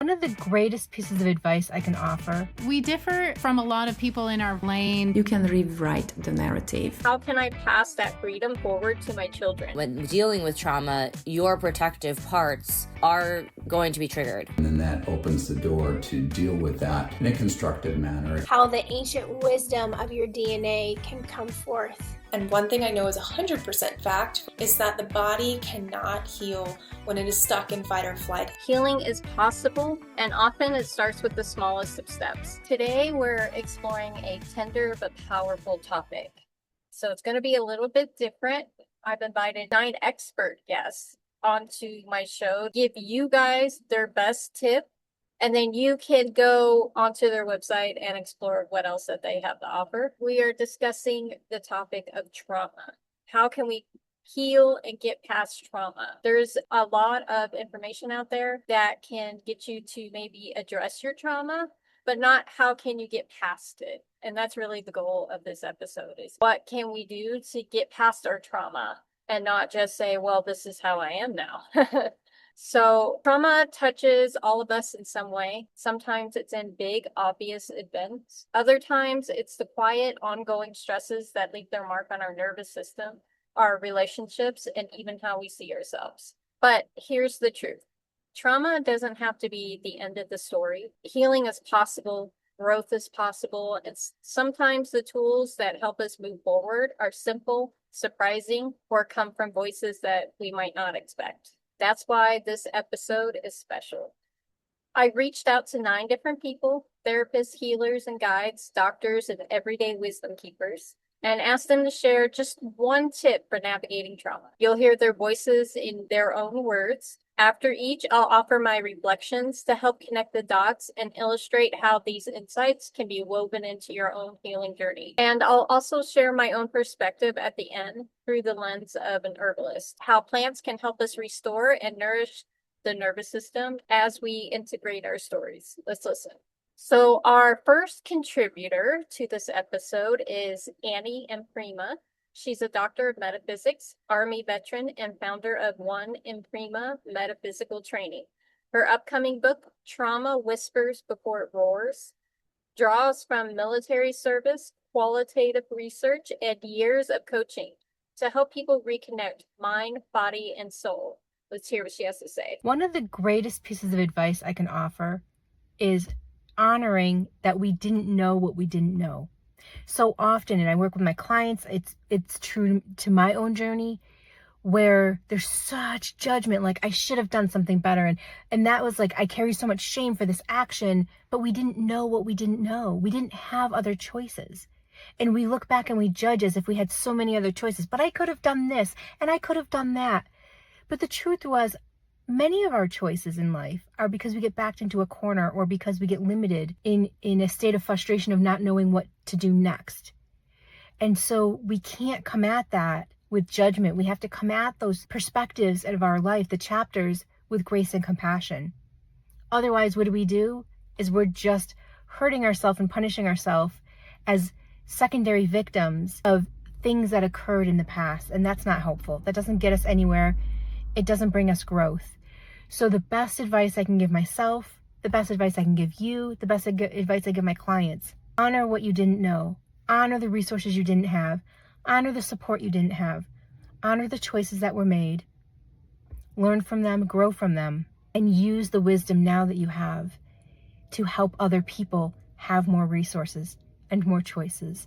One of the greatest pieces of advice I can offer. We differ from a lot of people in our lane. You can rewrite the narrative. How can I pass that freedom forward to my children? When dealing with trauma, your protective parts are going to be triggered. And then that opens the door to deal with that in a constructive manner. How the ancient wisdom of your DNA can come forth. And one thing I know is 100% fact is that the body cannot heal when it is stuck in fight or flight. Healing is possible, and often it starts with the smallest of steps. Today, we're exploring a tender but powerful topic. So it's going to be a little bit different. I've invited 9 expert guests onto my show, give you guys their best tip, and then you can go onto their website and explore what else that they have to offer. We are discussing the topic of trauma. How can we heal and get past trauma? There's a lot of information out there that can get you to maybe address your trauma, but not how can you get past it. And that's really the goal of this episode, is what can we do to get past our trauma and not just say, well, this is how I am now. So trauma touches all of us in some way. Sometimes it's in big, obvious events. Other times it's the quiet, ongoing stresses that leave their mark on our nervous system, our relationships, and even how we see ourselves. But here's the truth. Trauma doesn't have to be the end of the story. Healing is possible. Growth is possible. And sometimes the tools that help us move forward are simple, surprising, or come from voices that we might not expect. That's why this episode is special. I reached out to 9 different people, therapists, healers, and guides, doctors, and everyday wisdom keepers, and asked them to share just one tip for navigating trauma. You'll hear their voices in their own words. After each, I'll offer my reflections to help connect the dots and illustrate how these insights can be woven into your own healing journey. And I'll also share my own perspective at the end through the lens of an herbalist, how plants can help us restore and nourish the nervous system as we integrate our stories. Let's listen. So our first contributor to this episode is Emprima. She's a doctor of metaphysics, Army veteran, and founder of Emprima Metaphysical Training. Her upcoming book, Trauma Whispers Before It Roars, draws from military service, qualitative research, and years of coaching to help people reconnect mind, body, and soul. Let's hear what she has to say. One of the greatest pieces of advice I can offer is honoring that we didn't know what we didn't know. So often, and I work with my clients, it's true to my own journey, where there's such judgment, like I should have done something better. And that was like, I carry so much shame for this action, but we didn't know what we didn't know. We didn't have other choices. And we look back and we judge as if we had so many other choices, but I could have done this and I could have done that. But the truth was, many of our choices in life are because we get backed into a corner or because we get limited in a state of frustration of not knowing what to do next. And so we can't come at that with judgment. We have to come at those perspectives of our life, the chapters, with grace and compassion. Otherwise, what do? Is we're just hurting ourselves and punishing ourselves as secondary victims of things that occurred in the past. And that's not helpful. That doesn't get us anywhere. It doesn't bring us growth. So the best advice I can give myself, the best advice I can give you, the best advice I give my clients, honor what you didn't know, honor the resources you didn't have, honor the support you didn't have, honor the choices that were made, learn from them, grow from them, and use the wisdom now that you have to help other people have more resources and more choices.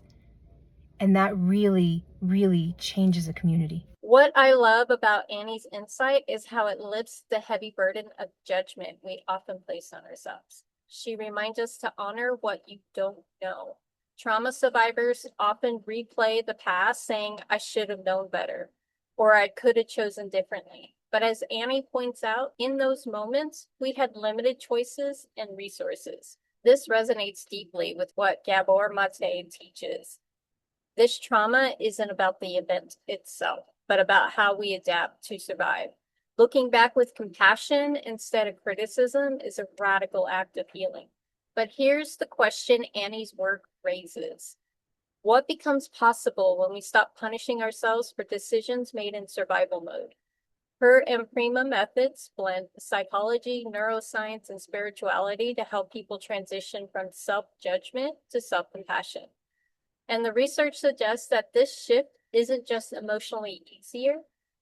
And that really, really changes a community. What I love about Annie's insight is how it lifts the heavy burden of judgment we often place on ourselves. She reminds us to honor what you don't know. Trauma survivors often replay the past saying, I should have known better, or I could have chosen differently. But as Annie points out, in those moments, we had limited choices and resources. This resonates deeply with what Gabor Mate teaches. This trauma isn't about the event itself, but about how we adapt to survive. Looking back with compassion instead of criticism is a radical act of healing. But here's the question Annie's work raises. What becomes possible when we stop punishing ourselves for decisions made in survival mode? Her Emprima methods blend psychology, neuroscience, and spirituality to help people transition from self-judgment to self-compassion. And the research suggests that this shift isn't just emotionally easier,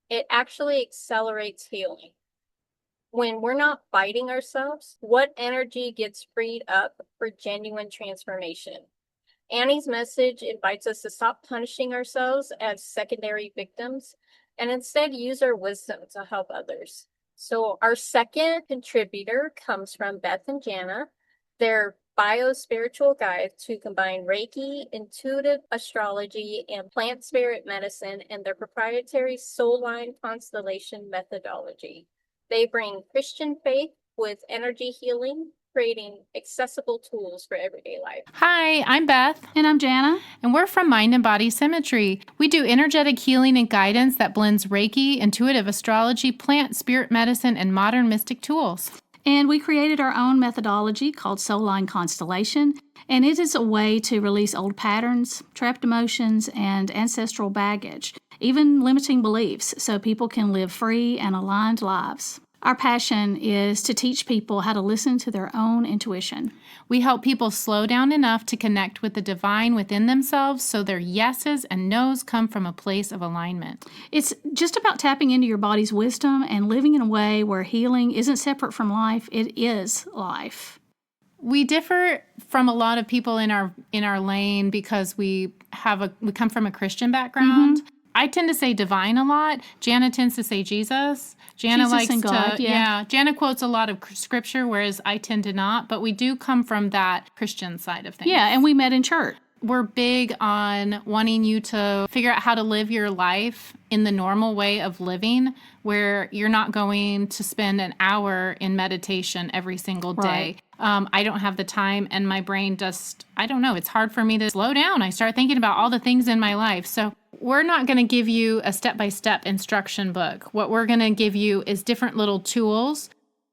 it actually accelerates healing. When we're not fighting ourselves, what energy gets freed up for genuine transformation? Annie's message invites us to stop punishing ourselves as secondary victims and instead use our wisdom to help others. So our second contributor comes from Beth and Jana. They're bio-spiritual guides to combine Reiki, intuitive astrology, and plant spirit medicine in their proprietary soul line constellation methodology. They bring Christian faith with energy healing, creating accessible tools for everyday life. Hi, I'm Beth. And I'm Jana. And we're from Mind and Body Symmetry. We do energetic healing and guidance that blends Reiki, intuitive astrology, plant spirit medicine, and modern mystic tools. And we created our own methodology called Soul Line Constellation, and it is a way to release old patterns, trapped emotions, and ancestral baggage, even limiting beliefs, so people can live free and aligned lives. Our passion is to teach people how to listen to their own intuition. We help people slow down enough to connect with the divine within themselves so their yeses and nos come from a place of alignment. It's just about tapping into your body's wisdom and living in a way where healing isn't separate from life, it is life. We differ from a lot of people in our lane because we come from a Christian background. Mm-hmm. I tend to say divine a lot. Jana tends to say Jesus. Jana Jesus likes and God, to, yeah. Jana quotes a lot of scripture, whereas I tend to not. But we do come from that Christian side of things. Yeah, and we met in church. We're big on wanting you to figure out how to live your life in the normal way of living, where you're not going to spend an hour in meditation every single day. Right. I don't have the time, and my brain just, I don't know, it's hard for me to slow down. I start thinking about all the things in my life. So we're not going to give you a step-by-step instruction book. What we're going to give you is different little tools,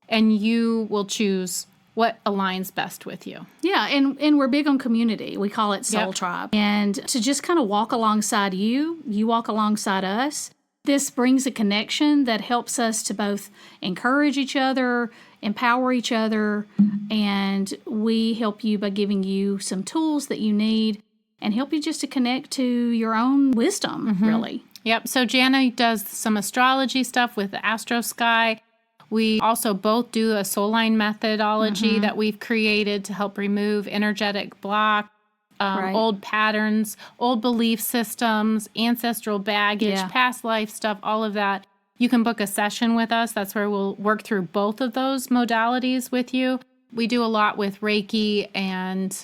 and you will choose what aligns best with you. Yeah, and we're big on community. We call it Soul Tribe. And to just kind of walk alongside you walk alongside us. This brings a connection that helps us to both encourage each other, empower each other, and we help you by giving you some tools that you need and help you just to connect to your own wisdom, really. Yep, so Jana does some astrology stuff with the Astro Sky. We also both do a soul line methodology that we've created to help remove energetic block, old patterns, old belief systems, ancestral baggage, past life stuff, all of that. You can book a session with us. That's where we'll work through both of those modalities with you. We do a lot with Reiki and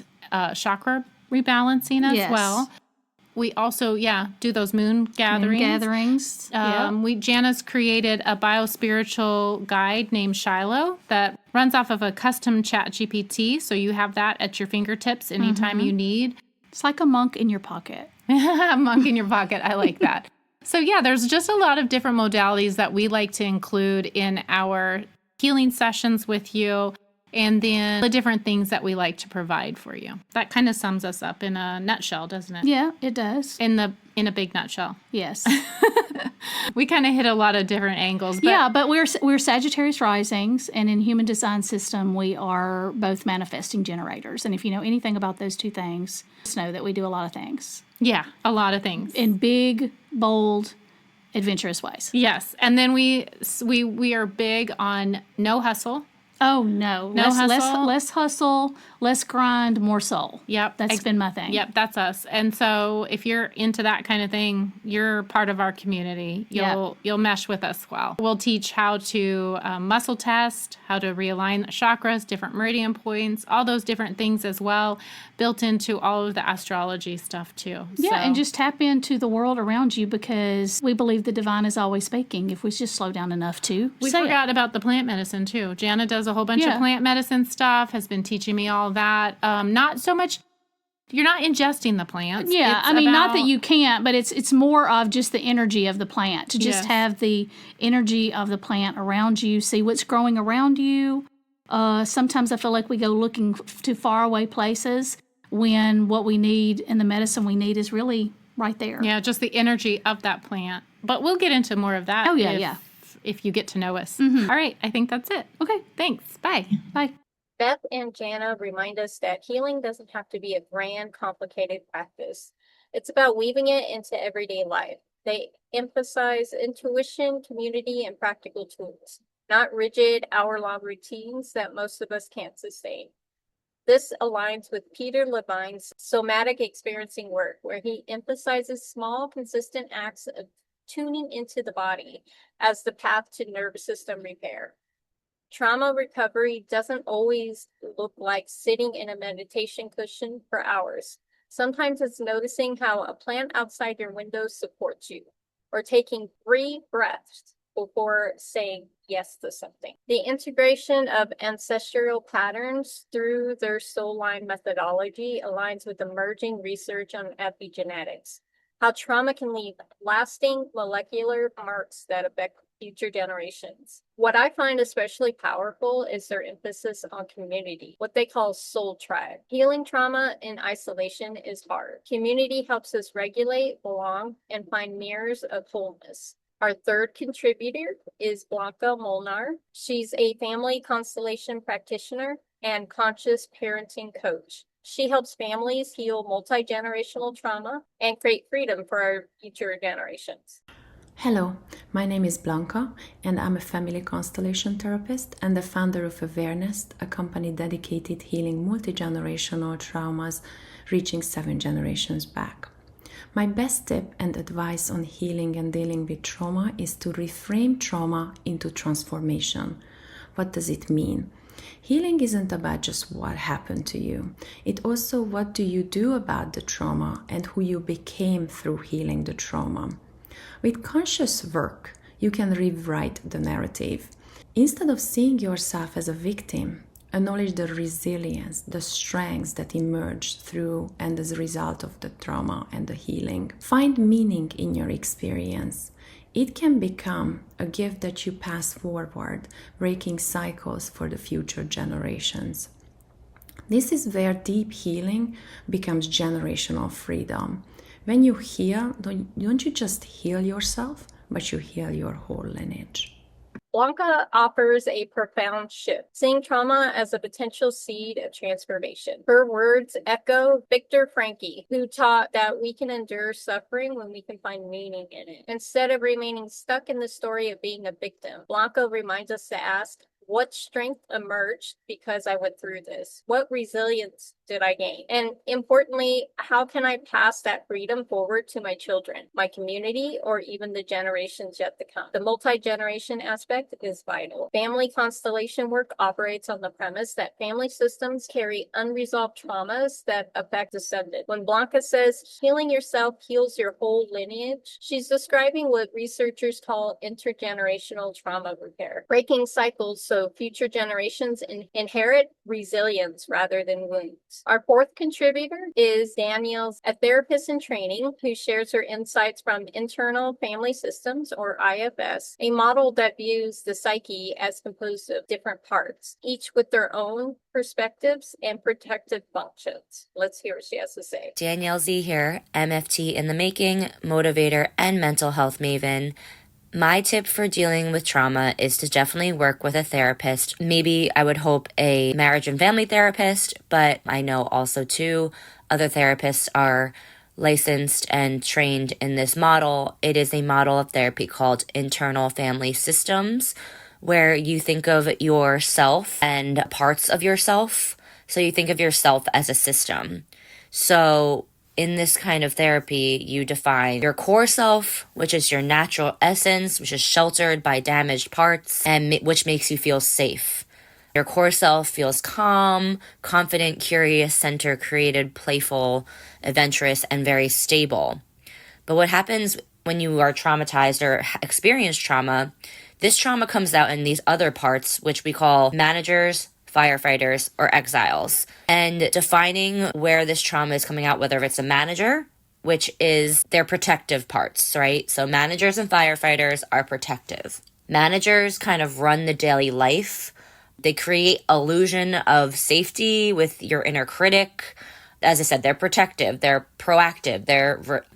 chakra rebalancing as well. We also, do those moon gatherings. Jana's created a bio-spiritual guide named Sharla that runs off of a custom chat GPT, so you have that at your fingertips anytime you need. It's like a monk in your pocket. A monk in your pocket. I like that. So there's just a lot of different modalities that we like to include in our healing sessions with you. And then the different things that we like to provide for you. That kind of sums us up in a nutshell, doesn't it? Yeah, it does. In a big nutshell. Yes. We kind of hit a lot of different angles. But but we're Sagittarius risings, and in Human Design System, we are both manifesting generators. And if you know anything about those two things, just know that we do a lot of things. Yeah, a lot of things. In big, bold, adventurous ways. Yes. And then we are big on no hustle. Oh, no. Less hustle, less grind, more soul. Yep. That's been my thing. Yep, that's us. And so if you're into that kind of thing, you're part of our community. You'll mesh with us well. We'll teach how to muscle test, how to realign the chakras, different meridian points, all those different things as well, built into all of the astrology stuff too. Yeah, and just tap into the world around you because we believe the divine is always speaking if we just slow down enough to We forgot about the plant medicine too. Jana does a whole bunch of plant medicine stuff, has been teaching me all that. Not so much, you're not ingesting the plants. Yeah, not that you can't, but it's more of just the energy of the plant, to just have the energy of the plant around you, see what's growing around you. Sometimes I feel like we go looking to faraway places when what we need and the medicine we need is really right there. Yeah, just the energy of that plant. But we'll get into more of that. if you get to know us. All right, I think that's it. Okay, thanks. Bye. Bye. Beth and Jana remind us that healing doesn't have to be a grand, complicated practice. It's about weaving it into everyday life. They emphasize intuition, community, and practical tools, not rigid, hour-long routines that most of us can't sustain. This aligns with Peter Levine's somatic experiencing work, where he emphasizes small, consistent acts of tuning into the body as the path to nervous system repair. Trauma recovery doesn't always look like sitting in a meditation cushion for hours. Sometimes it's noticing how a plant outside your window supports you, or taking 3 breaths before saying yes to something. The integration of ancestral patterns through their soul line methodology aligns with emerging research on epigenetics, how trauma can leave lasting molecular marks that affect future generations. What I find especially powerful is their emphasis on community, what they call soul tribe. Healing trauma in isolation is hard. Community helps us regulate, belong, and find mirrors of wholeness. Our third contributor is Blanka Molnar. She's a family constellation practitioner and conscious parenting coach. She helps families heal multi-generational trauma and create freedom for our future generations. Hello, my name is Blanka, and I'm a family constellation therapist and the founder of Awareness, a company dedicated healing multi-generational traumas reaching 7 generations back. My best tip and advice on healing and dealing with trauma is to reframe trauma into transformation. What does it mean? Healing isn't about just what happened to you. It's also what do you do about the trauma and who you became through healing the trauma. With conscious work, you can rewrite the narrative. Instead of seeing yourself as a victim, acknowledge the resilience, the strengths that emerge through and as a result of the trauma and the healing. Find meaning in your experience. It can become a gift that you pass forward, breaking cycles for the future generations. This is where deep healing becomes generational freedom. When you heal, don't you just heal yourself, but you heal your whole lineage. Blanka offers a profound shift, seeing trauma as a potential seed of transformation. Her words echo Viktor Frankl, who taught that we can endure suffering when we can find meaning in it. Instead of remaining stuck in the story of being a victim, Blanka reminds us to ask, what strength emerged because I went through this? What resilience did I gain? And importantly, how can I pass that freedom forward to my children, my community, or even the generations yet to come? The multi-generation aspect is vital. Family constellation work operates on the premise that family systems carry unresolved traumas that affect descendants. When Blanka says healing yourself heals your whole lineage, she's describing what researchers call intergenerational trauma repair, breaking cycles so future generations inherit resilience rather than wounds. Our fourth contributor is Danielle, a therapist in training who shares her insights from internal family systems, or IFS, a model that views the psyche as composed of different parts, each with their own perspectives and protective functions. Let's hear what she has to say. Danielle Z here, MFT in the making, motivator, and mental health maven. My tip for dealing with trauma is to definitely work with a therapist. Maybe I would hope a marriage and family therapist, but I know also too, other therapists are licensed and trained in this model. It is a model of therapy called internal family systems, where you think of yourself and parts of yourself. So you think of yourself as a system. So in this kind of therapy, you define your core self, which is your natural essence, which is sheltered by damaged parts, and which makes you feel safe. Your core self feels calm, confident, curious, center, created, playful, adventurous, and very stable. But what happens when you are traumatized or experience trauma, this trauma comes out in these other parts, which we call managers, firefighters, or exiles. And defining where this trauma is coming out, whether it's a manager, which is their protective parts, right? So managers and firefighters are protective. Managers kind of run the daily life. They create illusion of safety with your inner critic. As I said, they're protective, they're proactive,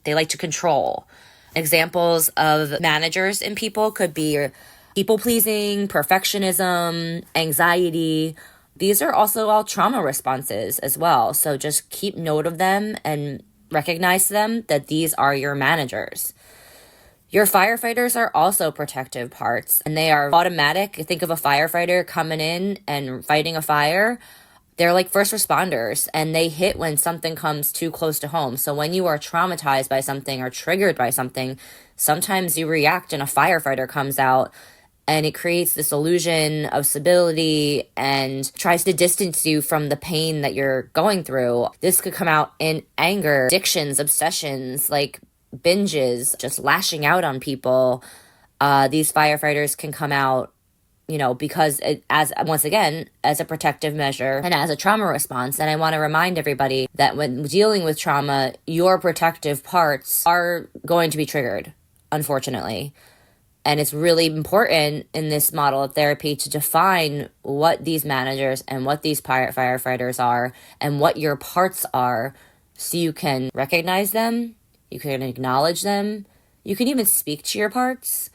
they like to control. Examples of managers in people could be People pleasing, perfectionism, anxiety. These are also all trauma responses as well. So just keep note of them and recognize them, that these are your managers. Your firefighters are also protective parts, and they are automatic. Think of a firefighter coming in and fighting a fire. They're like first responders, and they hit when something comes too close to home. So when you are traumatized by something or triggered by something, sometimes you react and a firefighter comes out, and it creates this illusion of stability and tries to distance you from the pain that you're going through. This could come out in anger, addictions, obsessions, like binges, just lashing out on people. These firefighters can come out, because as a protective measure and as a trauma response. And I want to remind everybody that when dealing with trauma, your protective parts are going to be triggered, unfortunately. And it's really important in this model of therapy to define what these managers and what these firefighters are and what your parts are, so you can recognize them, you can acknowledge them, you can even speak to your parts,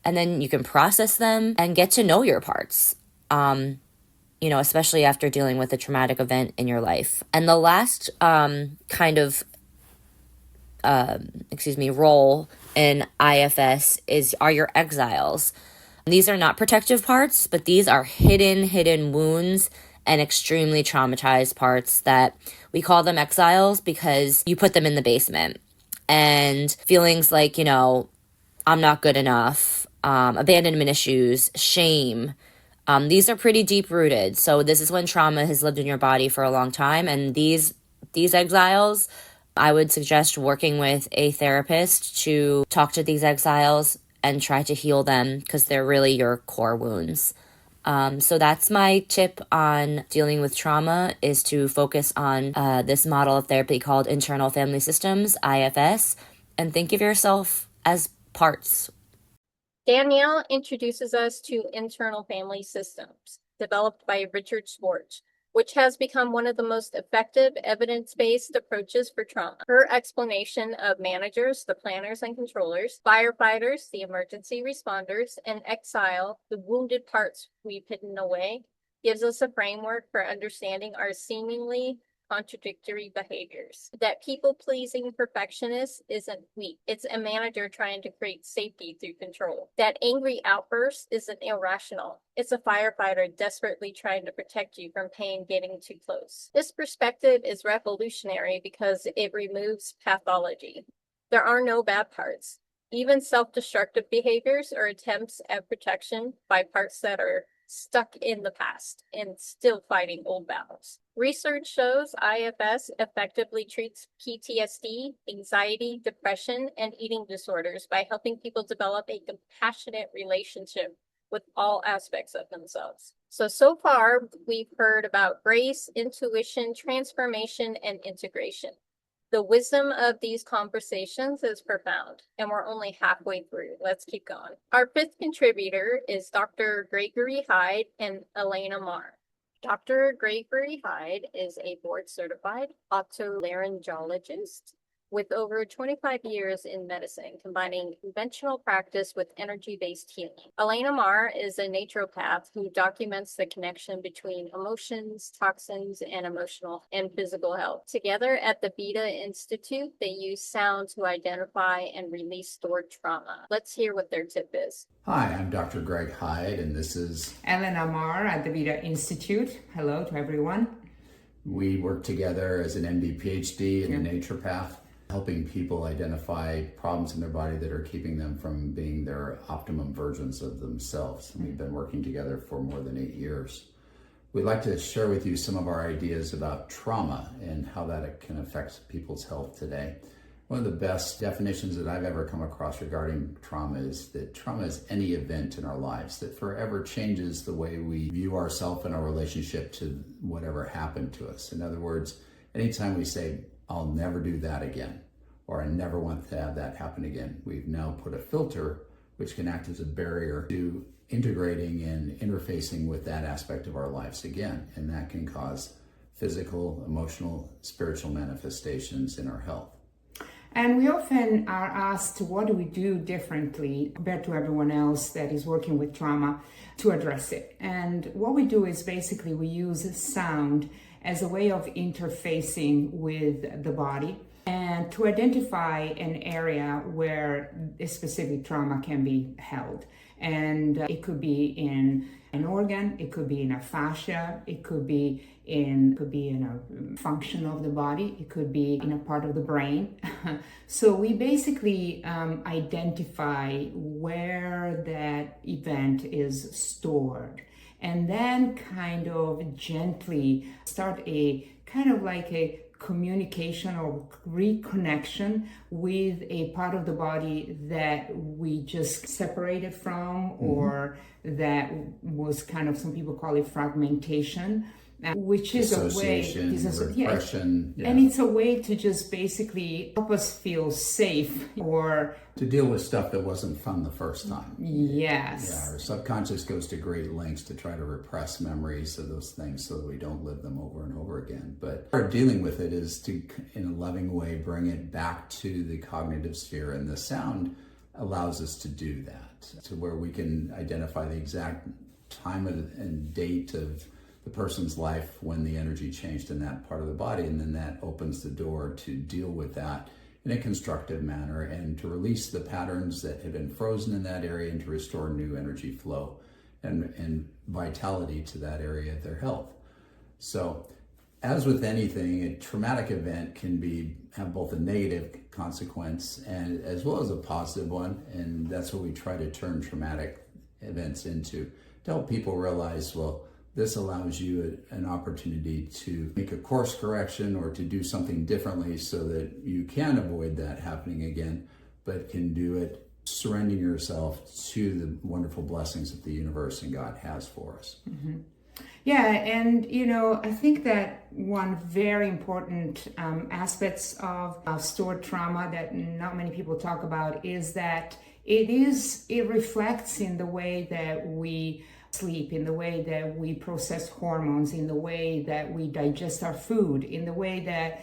and then you can process them and get to know your parts, especially after dealing with a traumatic event in your life. And the last role in IFS are your exiles. These are not protective parts, but these are hidden wounds and extremely traumatized parts that we call them exiles because you put them in the basement. And feelings like, I'm not good enough, abandonment issues, shame, these are pretty deep rooted. So this is when trauma has lived in your body for a long time. And these exiles, I would suggest working with a therapist to talk to these exiles and try to heal them, because they're really your core wounds. So that's my tip on dealing with trauma, is to focus on this model of therapy called Internal Family Systems, IFS, and think of yourself as parts. Danielle introduces us to Internal Family Systems, developed by Richard Schwartz, which has become one of the most effective evidence-based approaches for trauma. Her explanation of managers, the planners and controllers, firefighters, the emergency responders, and exile, the wounded parts we've hidden away, gives us a framework for understanding our seemingly contradictory behaviors. That people-pleasing perfectionist isn't weak. It's a manager trying to create safety through control. That angry outburst isn't irrational. It's a firefighter desperately trying to protect you from pain getting too close. This perspective is revolutionary because it removes pathology. There are no bad parts. Even self-destructive behaviors or attempts at protection by parts that are stuck in the past and still fighting old battles. Research shows IFS effectively treats PTSD, anxiety, depression, and eating disorders by helping people develop a compassionate relationship with all aspects of themselves. So far, we've heard about grace, intuition, transformation, and integration. The wisdom of these conversations is profound, and we're only halfway through. Let's keep going. Our fifth contributor is Dr. Gregory Hyde and Elena Marr. Dr. Gregory Hyde is a board-certified otolaryngologist with over 25 years in medicine, combining conventional practice with energy-based healing. Elena Marr is a naturopath who documents the connection between emotions, toxins, and emotional and physical health. Together at the Beta Institute, they use sound to identify and release stored trauma. Let's hear what their tip is. Hi, I'm Dr. Greg Hyde, and this is Elena Marr at the Beta Institute. Hello to everyone. We work together as an MD, PhD, and a naturopath, helping people identify problems in their body that are keeping them from being their optimum versions of themselves. And we've been working together for more than 8 years. We'd like to share with you some of our ideas about trauma and how that can affect people's health today. One of the best definitions that I've ever come across regarding trauma is that trauma is any event in our lives that forever changes the way we view ourselves and our relationship to whatever happened to us. In other words, anytime we say, I'll never do that again, or I never want to have that happen again, we've now put a filter which can act as a barrier to integrating and interfacing with that aspect of our lives again. And that can cause physical, emotional, spiritual manifestations in our health. And we often are asked, what do we do differently compared to everyone else that is working with trauma to address it? And what we do is basically we use sound as a way of interfacing with the body and to identify an area where a specific trauma can be held. And it could be in an organ, it could be in a fascia, it could be in a function of the body, it could be in a part of the brain. So we basically identify where that event is stored, and then kind of gently start a kind of like a communication or reconnection with a part of the body that we just separated from, or that was kind of, some people call it fragmentation, which is a way, repression, and it's a way to just basically help us feel safe, or to deal with stuff that wasn't fun the first time. Yes. Yeah, our subconscious goes to great lengths to try to repress memories of those things so that we don't live them over and over again. But our dealing with it is to, in a loving way, bring it back to the cognitive sphere, and the sound allows us to do that, to where we can identify the exact time and date of the person's life when the energy changed in that part of the body, and then that opens the door to deal with that in a constructive manner and to release the patterns that have been frozen in that area and to restore new energy flow and vitality to that area of their health. So, as with anything, a traumatic event can have both a negative consequence and as well as a positive one, and that's what we try to turn traumatic events into, to help people realize, well, this allows you an opportunity to make a course correction or to do something differently so that you can avoid that happening again, but can do it surrendering yourself to the wonderful blessings that the universe and God has for us. Mm-hmm. Yeah, and I think that one very important aspects of stored trauma that not many people talk about is that it reflects in the way that we sleep, in the way that we process hormones, in the way that we digest our food, in the way that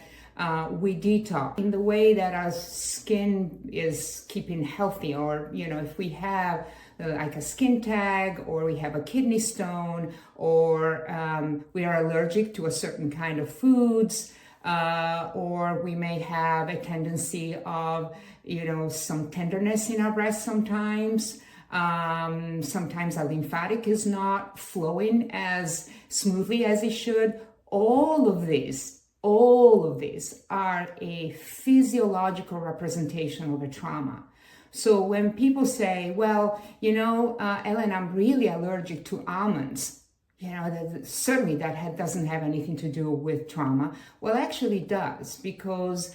we detox, in the way that our skin is keeping healthy, or if we have like a skin tag, or we have a kidney stone, or we are allergic to a certain kind of foods, or we may have a tendency of some tenderness in our breast sometimes. Sometimes our lymphatic is not flowing as smoothly as it should. All of these are a physiological representation of a trauma. So when people say, well, Ellen, I'm really allergic to almonds, certainly that doesn't have anything to do with trauma. Well, actually it does, because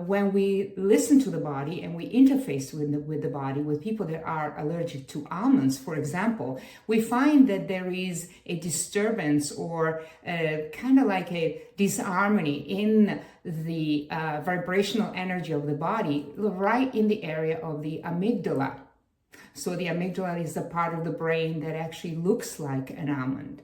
when we listen to the body and we interface with the body, with people that are allergic to almonds, for example, we find that there is a disturbance or kind of like a disharmony in the vibrational energy of the body, right in the area of the amygdala. So the amygdala is the part of the brain that actually looks like an almond.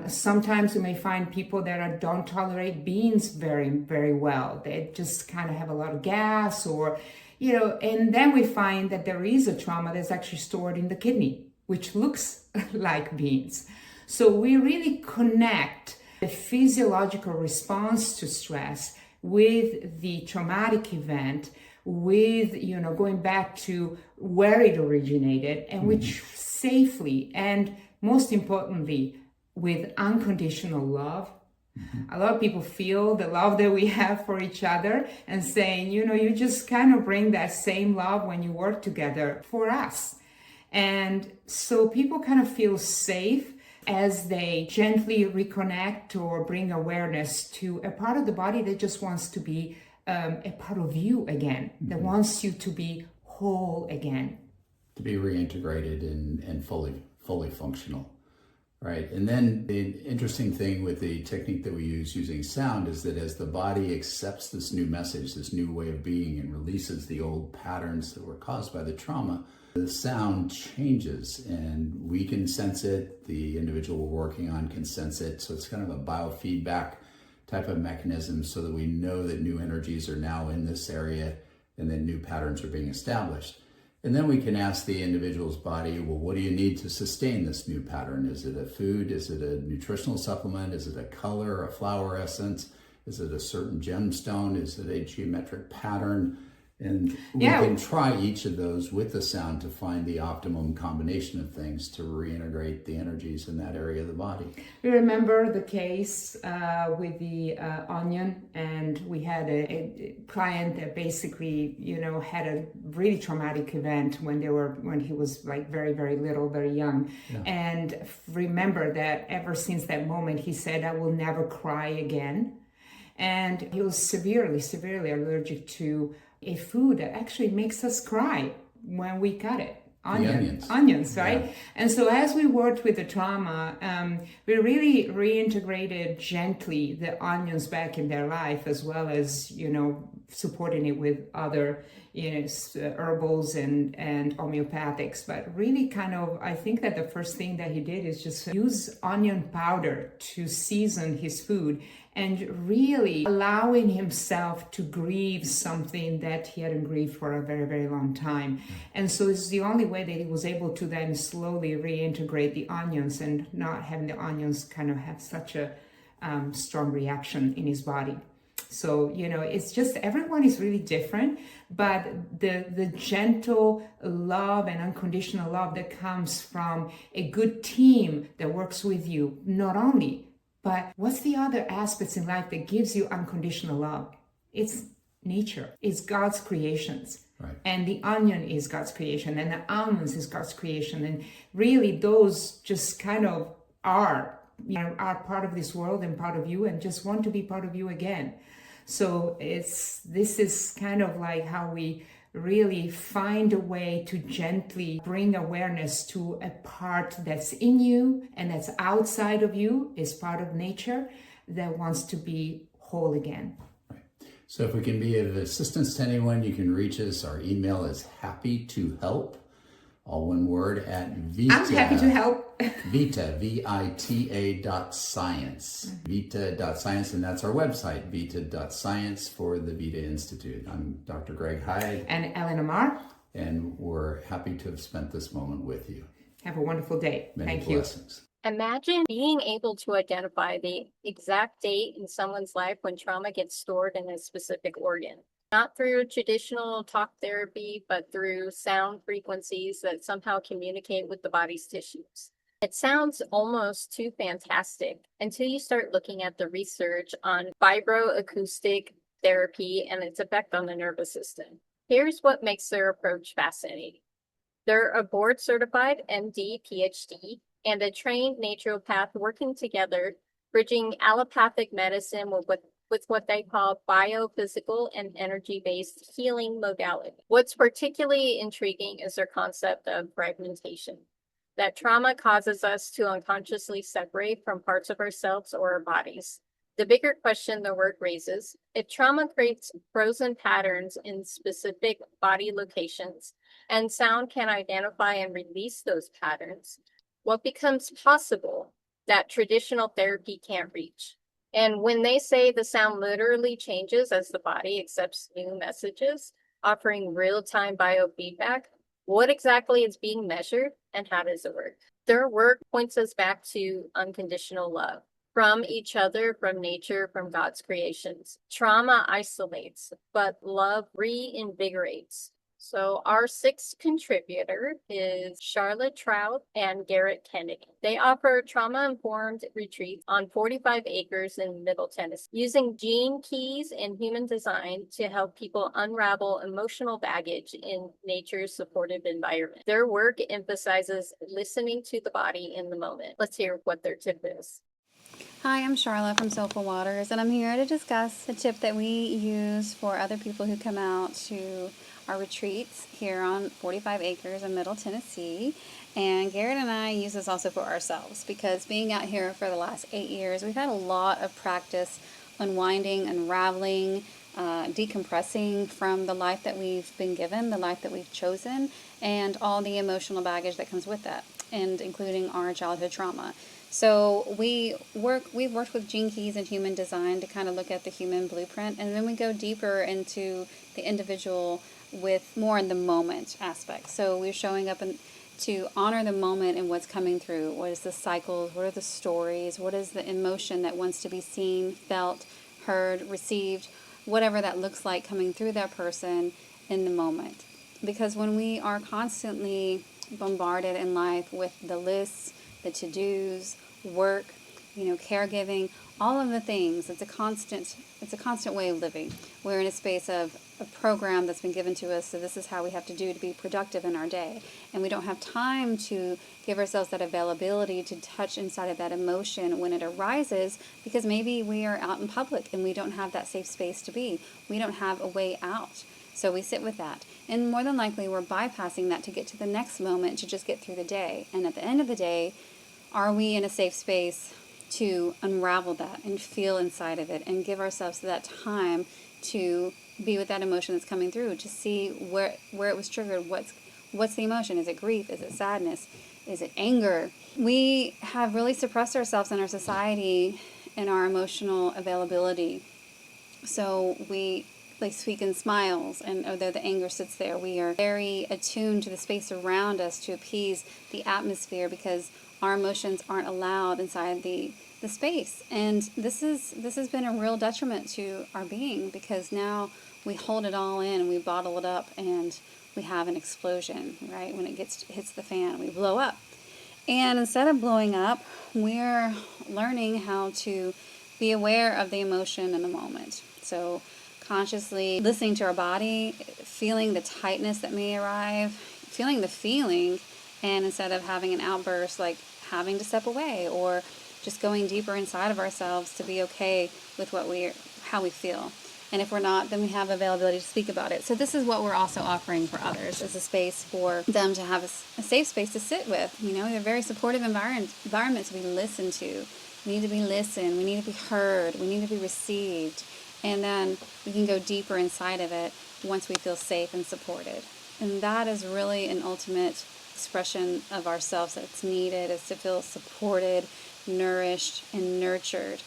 Sometimes you may find people that don't tolerate beans very, very well. They just kind of have a lot of gas, or, and then we find that there is a trauma that's actually stored in the kidney, which looks like beans. So we really connect the physiological response to stress with the traumatic event, with, going back to where it originated, and which safely, and most importantly, with unconditional love. Mm-hmm. A lot of people feel the love that we have for each other and saying, you just kind of bring that same love when you work together for us. And so people kind of feel safe as they gently reconnect or bring awareness to a part of the body that just wants to be a part of you again, that wants you to be whole again. To be reintegrated and fully functional. Right. And then the interesting thing with the technique that we use using sound is that as the body accepts this new message, this new way of being, and releases the old patterns that were caused by the trauma, the sound changes and we can sense it. The individual we're working on can sense it. So it's kind of a biofeedback type of mechanism so that we know that new energies are now in this area and then new patterns are being established. And then we can ask the individual's body, well, what do you need to sustain this new pattern? Is it a food? Is it a nutritional supplement? Is it a color, a flower essence? Is it a certain gemstone? Is it a geometric pattern? And we can try each of those with the sound to find the optimum combination of things to reintegrate the energies in that area of the body. You remember the case with the onion, and we had a client that basically, had a really traumatic event when he was like very, very little, very young. Yeah. And remember that ever since that moment, he said, I will never cry again. And he was severely, severely allergic to a food that actually makes us cry when we cut it. Onions, right? Yeah. And so as we worked with the trauma, we really reintegrated gently the onions back in their life, as well as, supporting it with other, herbals and homeopathics. But really I think that the first thing that he did is just use onion powder to season his food, and really allowing himself to grieve something that he hadn't grieved for a very, very long time. And so it's the only way that he was able to then slowly reintegrate the onions and not having the onions kind of have such a strong reaction in his body. So, it's just everyone is really different, but the gentle love and unconditional love that comes from a good team that works with you, not only, but what's the other aspects in life that gives you unconditional love? It's nature. It's God's creations. Right. And the onion is God's creation, and the almonds is God's creation. And really those just kind of are part of this world and part of you, and just want to be part of you again. So this is kind of like how we really find a way to gently bring awareness to a part that's in you and that's outside of you, is part of nature that wants to be whole again. Right. So if we can be of assistance to anyone, you can reach us. Our email is happytohelp, all one word, at Vita. I'm happy to help. Vita, Vita.science. Vita.science, and that's our website, Vita.science for the Vita Institute. I'm Dr. Greg Hyde. And Elena Marr. And we're happy to have spent this moment with you. Have a wonderful day. Many blessings. Imagine being able to identify the exact date in someone's life when trauma gets stored in a specific organ. Not through traditional talk therapy, but through sound frequencies that somehow communicate with the body's tissues. It sounds almost too fantastic until you start looking at the research on vibroacoustic therapy and its effect on the nervous system. Here's what makes their approach fascinating. They're a board-certified MD, PhD, and a trained naturopath working together, bridging allopathic medicine with what they call biophysical and energy-based healing modality. What's particularly intriguing is their concept of fragmentation, that trauma causes us to unconsciously separate from parts of ourselves or our bodies. The bigger question the work raises, if trauma creates frozen patterns in specific body locations, and sound can identify and release those patterns, what becomes possible that traditional therapy can't reach? And when they say the sound literally changes as the body accepts new messages, offering real-time biofeedback, what exactly is being measured and how does it work? Their work points us back to unconditional love from each other, from nature, from God's creations. Trauma isolates, but love reinvigorates. So our sixth contributor is Sharla, Trout, and Garret. They offer trauma-informed retreats on 45 acres in Middle Tennessee, using gene keys and human design to help people unravel emotional baggage in nature's supportive environment. Their work emphasizes listening to the body in the moment. Let's hear what their tip is. Hi, I'm Sharla from Soulful Waters, and I'm here to discuss a tip that we use for other people who come out to our retreats here on 45 acres in Middle Tennessee. And Garret and I use this also for ourselves, because being out here for the last 8 years, we've had a lot of practice unwinding, unraveling, decompressing from the life that we've been given, the life that we've chosen, and all the emotional baggage that comes with that, and including our childhood trauma. So we've worked with Gene Keys and Human Design to kind of look at the human blueprint, and then we go deeper into the individual with more in the moment aspect. So we're showing up to honor the moment and what's coming through. What is the cycles? What are the stories? What is the emotion that wants to be seen, felt, heard, received, whatever that looks like coming through that person in the moment. Because when we are constantly bombarded in life with the lists, the to-dos, work, caregiving, all of the things, it's a constant way of living. We're in a space of a program that's been given to us, so this is how we have to do to be productive in our day. And we don't have time to give ourselves that availability to touch inside of that emotion when it arises, because maybe we are out in public and we don't have that safe space to be. We don't have a way out. So we sit with that. And more than likely, we're bypassing that to get to the next moment, to just get through the day. And at the end of the day, are we in a safe space to unravel that and feel inside of it and give ourselves that time to be with that emotion that's coming through, to see where it was triggered, what's the emotion? Is it grief? Is it sadness? Is it anger? We have really suppressed ourselves in our society and our emotional availability. So we speak in smiles, and although the anger sits there, we are very attuned to the space around us to appease the atmosphere, because our emotions aren't allowed inside the space. And this has been a real detriment to our being, because now we hold it all in and we bottle it up, and we have an explosion, right? When it hits the fan, we blow up. And instead of blowing up, we're learning how to be aware of the emotion in the moment. So consciously listening to our body, feeling the tightness that may arrive, feeling the feeling, and instead of having an outburst, like having to step away, or just going deeper inside of ourselves to be okay with how we feel. And if we're not, then we have availability to speak about it. So this is what we're also offering for others, as a space for them to have a safe space to sit with. They're very supportive environments we listen to. We need to be listened. We need to be heard. We need to be received. And then we can go deeper inside of it once we feel safe and supported. And that is really an ultimate expression of ourselves that's needed, is to feel supported, nourished, and nurtured.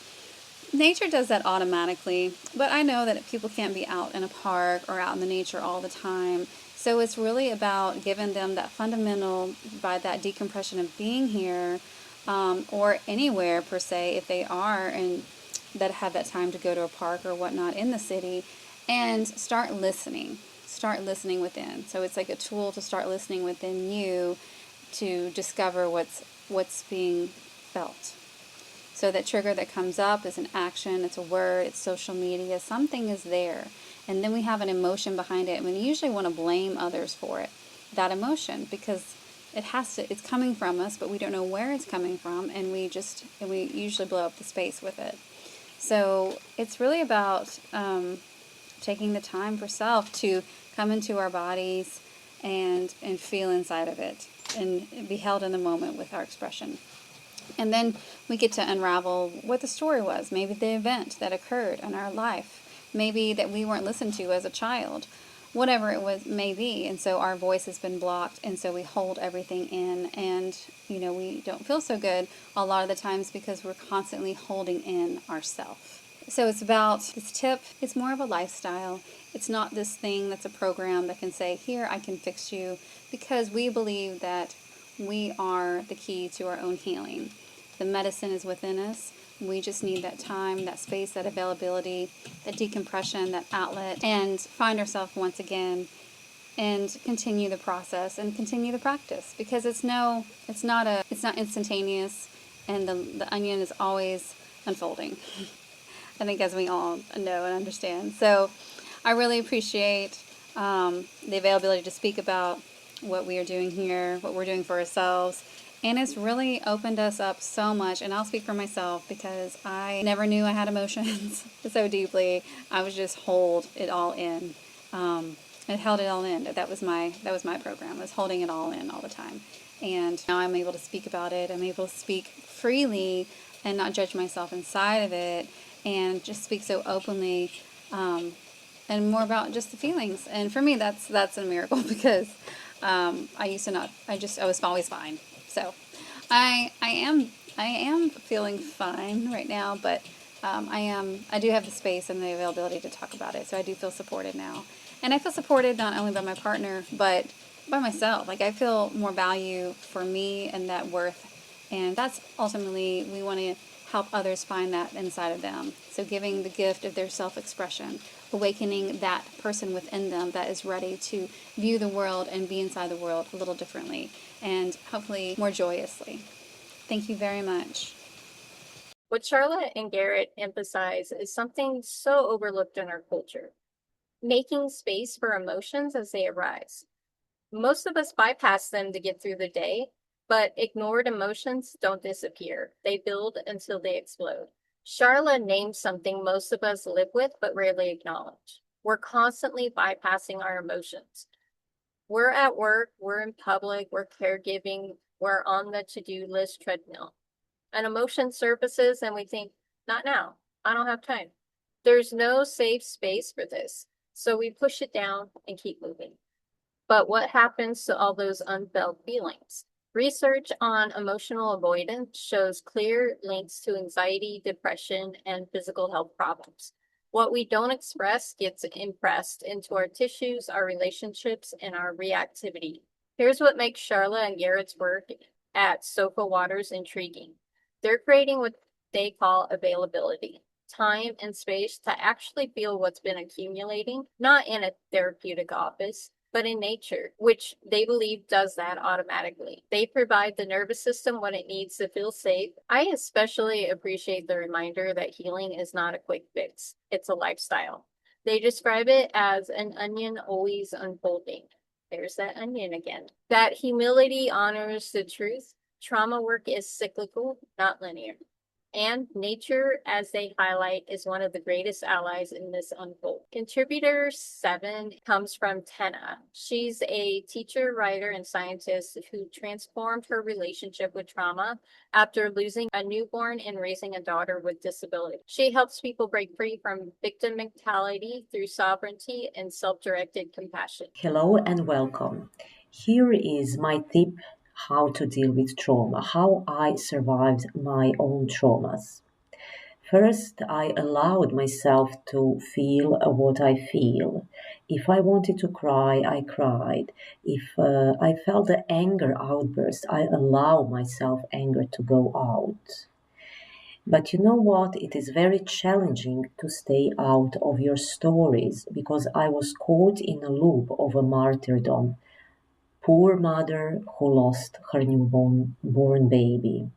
Nature does that automatically, but I know that people can't be out in a park or out in the nature all the time. So it's really about giving them that fundamental, by that decompression of being here, or anywhere per se, if they are, and that have that time to go to a park or whatnot in the city, and start listening within. So it's like a tool to start listening within you to discover what's being felt. So that trigger that comes up is an action, it's a word, it's social media, something is there. And then we have an emotion behind it, and we usually want to blame others for it, that emotion, because it's coming from us, but we don't know where it's coming from, and we usually blow up the space with it. So it's really about taking the time for self to come into our bodies and feel inside of it and be held in the moment with our expression. And then we get to unravel what the story was, maybe the event that occurred in our life, maybe that we weren't listened to as a child, whatever it was may be. And so our voice has been blocked, and so we hold everything in, and we don't feel so good a lot of the times because we're constantly holding in ourselves. So it's about this tip. It's more of a lifestyle. It's not this thing that's a program that can say, here, I can fix you, because we believe that we are the key to our own healing. The medicine is within us. We just need that time, that space, that availability, that decompression, that outlet, and find ourselves once again and continue the process and continue the practice, because it's not instantaneous, and the onion is always unfolding. I think, as we all know and understand. So I really appreciate the availability to speak about what we are doing here, what we're doing for ourselves. And it's really opened us up so much. And I'll speak for myself, because I never knew I had emotions so deeply. I was just hold it all in. It held it all in. That was my program, was holding it all in all the time. And now I'm able to speak about it. I'm able to speak freely and not judge myself inside of it, and just speak so openly, and more about just the feelings. And for me, that's a miracle, because I was always fine. So I am I am feeling fine right now, but I do have the space and the availability to talk about it. So I do feel supported now. And I feel supported not only by my partner, but by myself. Like, I feel more value for me and that worth. And that's ultimately, we want to help others find that inside of them. So giving the gift of their self-expression, awakening that person within them that is ready to view the world and be inside the world a little differently and hopefully more joyously. Thank you very much. What Sharla and Garret emphasize is something so overlooked in our culture: making space for emotions as they arise. Most of us bypass them to get through the day, but ignored emotions don't disappear. They build until they explode. Sharla named something most of us live with but rarely acknowledge. We're constantly bypassing our emotions. We're at work, we're in public, we're caregiving, we're on the to-do list treadmill. An emotion surfaces and we think, not now, I don't have time. There's no safe space for this, so we push it down and keep moving. But what happens to all those unfelt feelings? Research on emotional avoidance shows clear links to anxiety, depression, and physical health problems. What we don't express gets impressed into our tissues, our relationships, and our reactivity. Here's what makes Sharla and Garret's work at Sofa Waters intriguing. They're creating what they call availability, time and space to actually feel what's been accumulating, not in a therapeutic office, but in nature, which they believe does that automatically. They provide the nervous system what it needs to feel safe. I especially appreciate the reminder that healing is not a quick fix, it's a lifestyle. They describe it as an onion always unfolding. There's that onion again. That humility honors the truth. Trauma work is cyclical, not linear. And nature, as they highlight, is one of the greatest allies in this unfold. Contributor 7 comes from Tena. She's a teacher, writer, and scientist who transformed her relationship with trauma after losing a newborn and raising a daughter with disability. She helps people break free from victim mentality through sovereignty and self-directed compassion. Hello and welcome. Here is my tip how to deal with trauma, how I survived my own traumas. First, I allowed myself to feel what I feel. If I wanted to cry, I cried. If I felt the anger outburst, I allowed myself anger to go out. But you know what? It is very challenging to stay out of your stories because I was caught in a loop of a martyrdom. Poor mother who lost her newborn baby.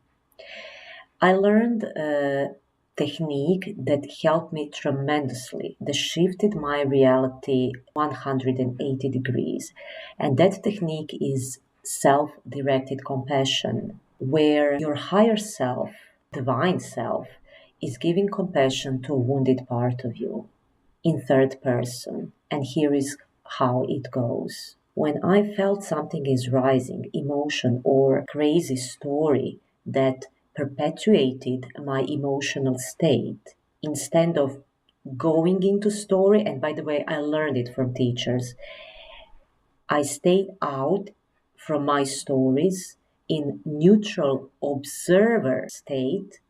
I learned a technique that helped me tremendously, that shifted my reality 180 degrees. And that technique is self-directed compassion, where your higher self, divine self, is giving compassion to a wounded part of you in third person. And here is how it goes. When I felt something is rising, emotion or crazy story that perpetuated my emotional state, instead of going into story, and by the way, I learned it from teachers, I stayed out from my stories in neutral observer state,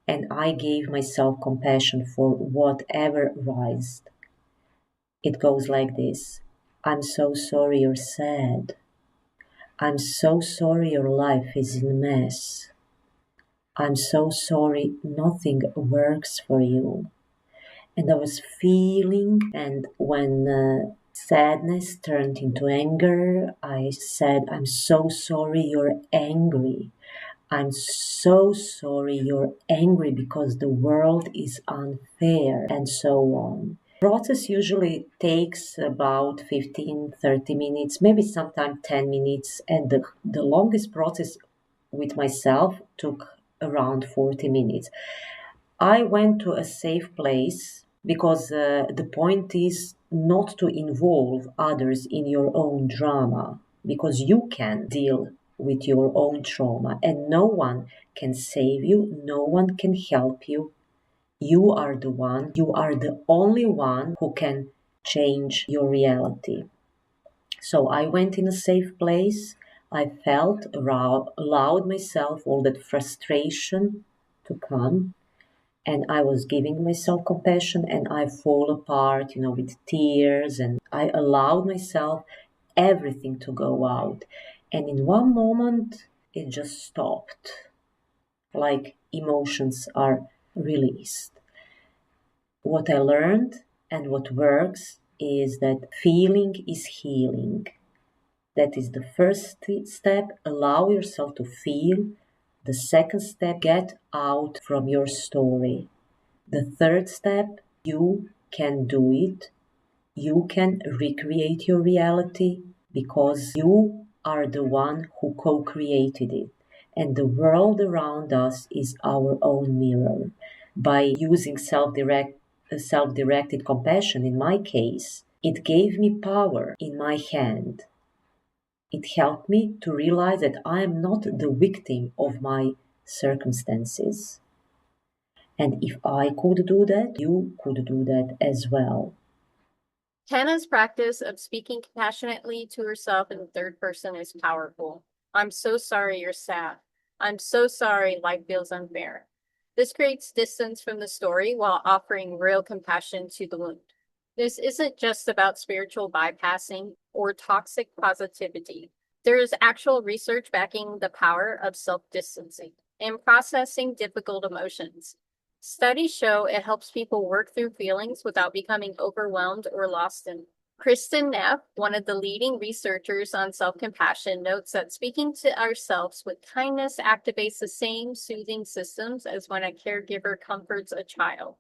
and I gave myself compassion for whatever rised. It goes like this. I'm so sorry you're sad. I'm so sorry your life is in a mess. I'm so sorry nothing works for you. And I was feeling, and when sadness turned into anger, I said, I'm so sorry you're angry. I'm so sorry you're angry because the world is unfair, and so on. Process usually takes about 15-30 minutes, maybe sometimes 10 minutes, and the longest process with myself took around 40 minutes. I went to a safe place because the point is not to involve others in your own drama, because you can deal with your own trauma and no one can save you, no one can help you. You are the only one who can change your reality. So I went in a safe place. I felt around, allowed myself all that frustration to come, and I was giving myself compassion, and I fall apart, with tears, and I allowed myself everything to go out. And in one moment, it just stopped, like emotions are released. What I learned and what works is that feeling is healing. That is the first step. Allow yourself to feel. The second step, get out from your story. The third step, you can do it. You can recreate your reality because you are the one who co-created it. And the world around us is our own mirror. By using self-directed compassion, in my case, it gave me power in my hand. It helped me to realize that I am not the victim of my circumstances. And if I could do that, you could do that as well. Tena's practice of speaking compassionately to herself in the third person is powerful. I'm so sorry you're sad. I'm so sorry life feels unfair. This creates distance from the story while offering real compassion to the wound. This isn't just about spiritual bypassing or toxic positivity. There is actual research backing the power of self-distancing and processing difficult emotions. Studies show it helps people work through feelings without becoming overwhelmed or lost in. Kristin Neff, one of the leading researchers on self-compassion, notes that speaking to ourselves with kindness activates the same soothing systems as when a caregiver comforts a child.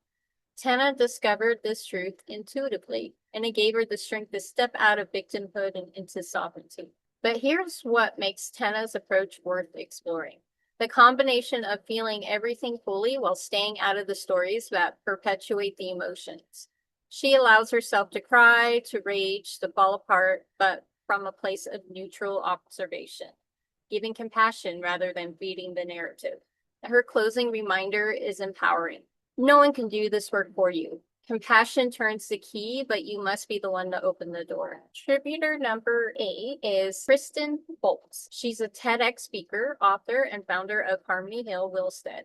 Tena discovered this truth intuitively, and it gave her the strength to step out of victimhood and into sovereignty. But here's what makes Tena's approach worth exploring. The combination of feeling everything fully while staying out of the stories that perpetuate the emotions. She allows herself to cry, to rage, to fall apart, but from a place of neutral observation, giving compassion rather than feeding the narrative. Her closing reminder is empowering. No one can do this work for you. Compassion turns the key, but you must be the one to open the door. Contributor number 8 is Kristin Folts. She's a TEDx speaker, author, and founder of Harmony Hill Willstead.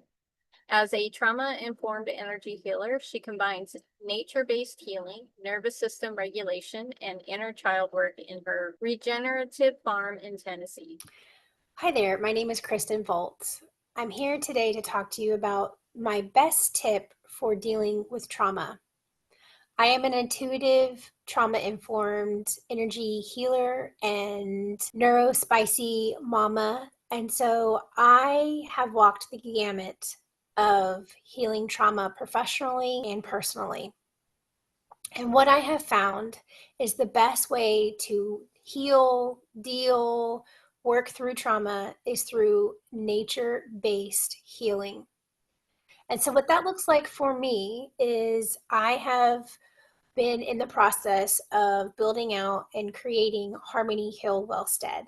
As a trauma-informed energy healer, she combines nature-based healing, nervous system regulation, and inner child work in her regenerative farm in Tennessee. Hi there, my name is Kristin Folts. I'm here today to talk to you about my best tip for dealing with trauma. I am an intuitive, trauma-informed energy healer and neurospicy mama. And so I have walked the gamut of healing trauma professionally and personally. And what I have found is the best way to heal, deal, work through trauma is through nature-based healing. And so what that looks like for me is I have been in the process of building out and creating Harmony Hill Willstead.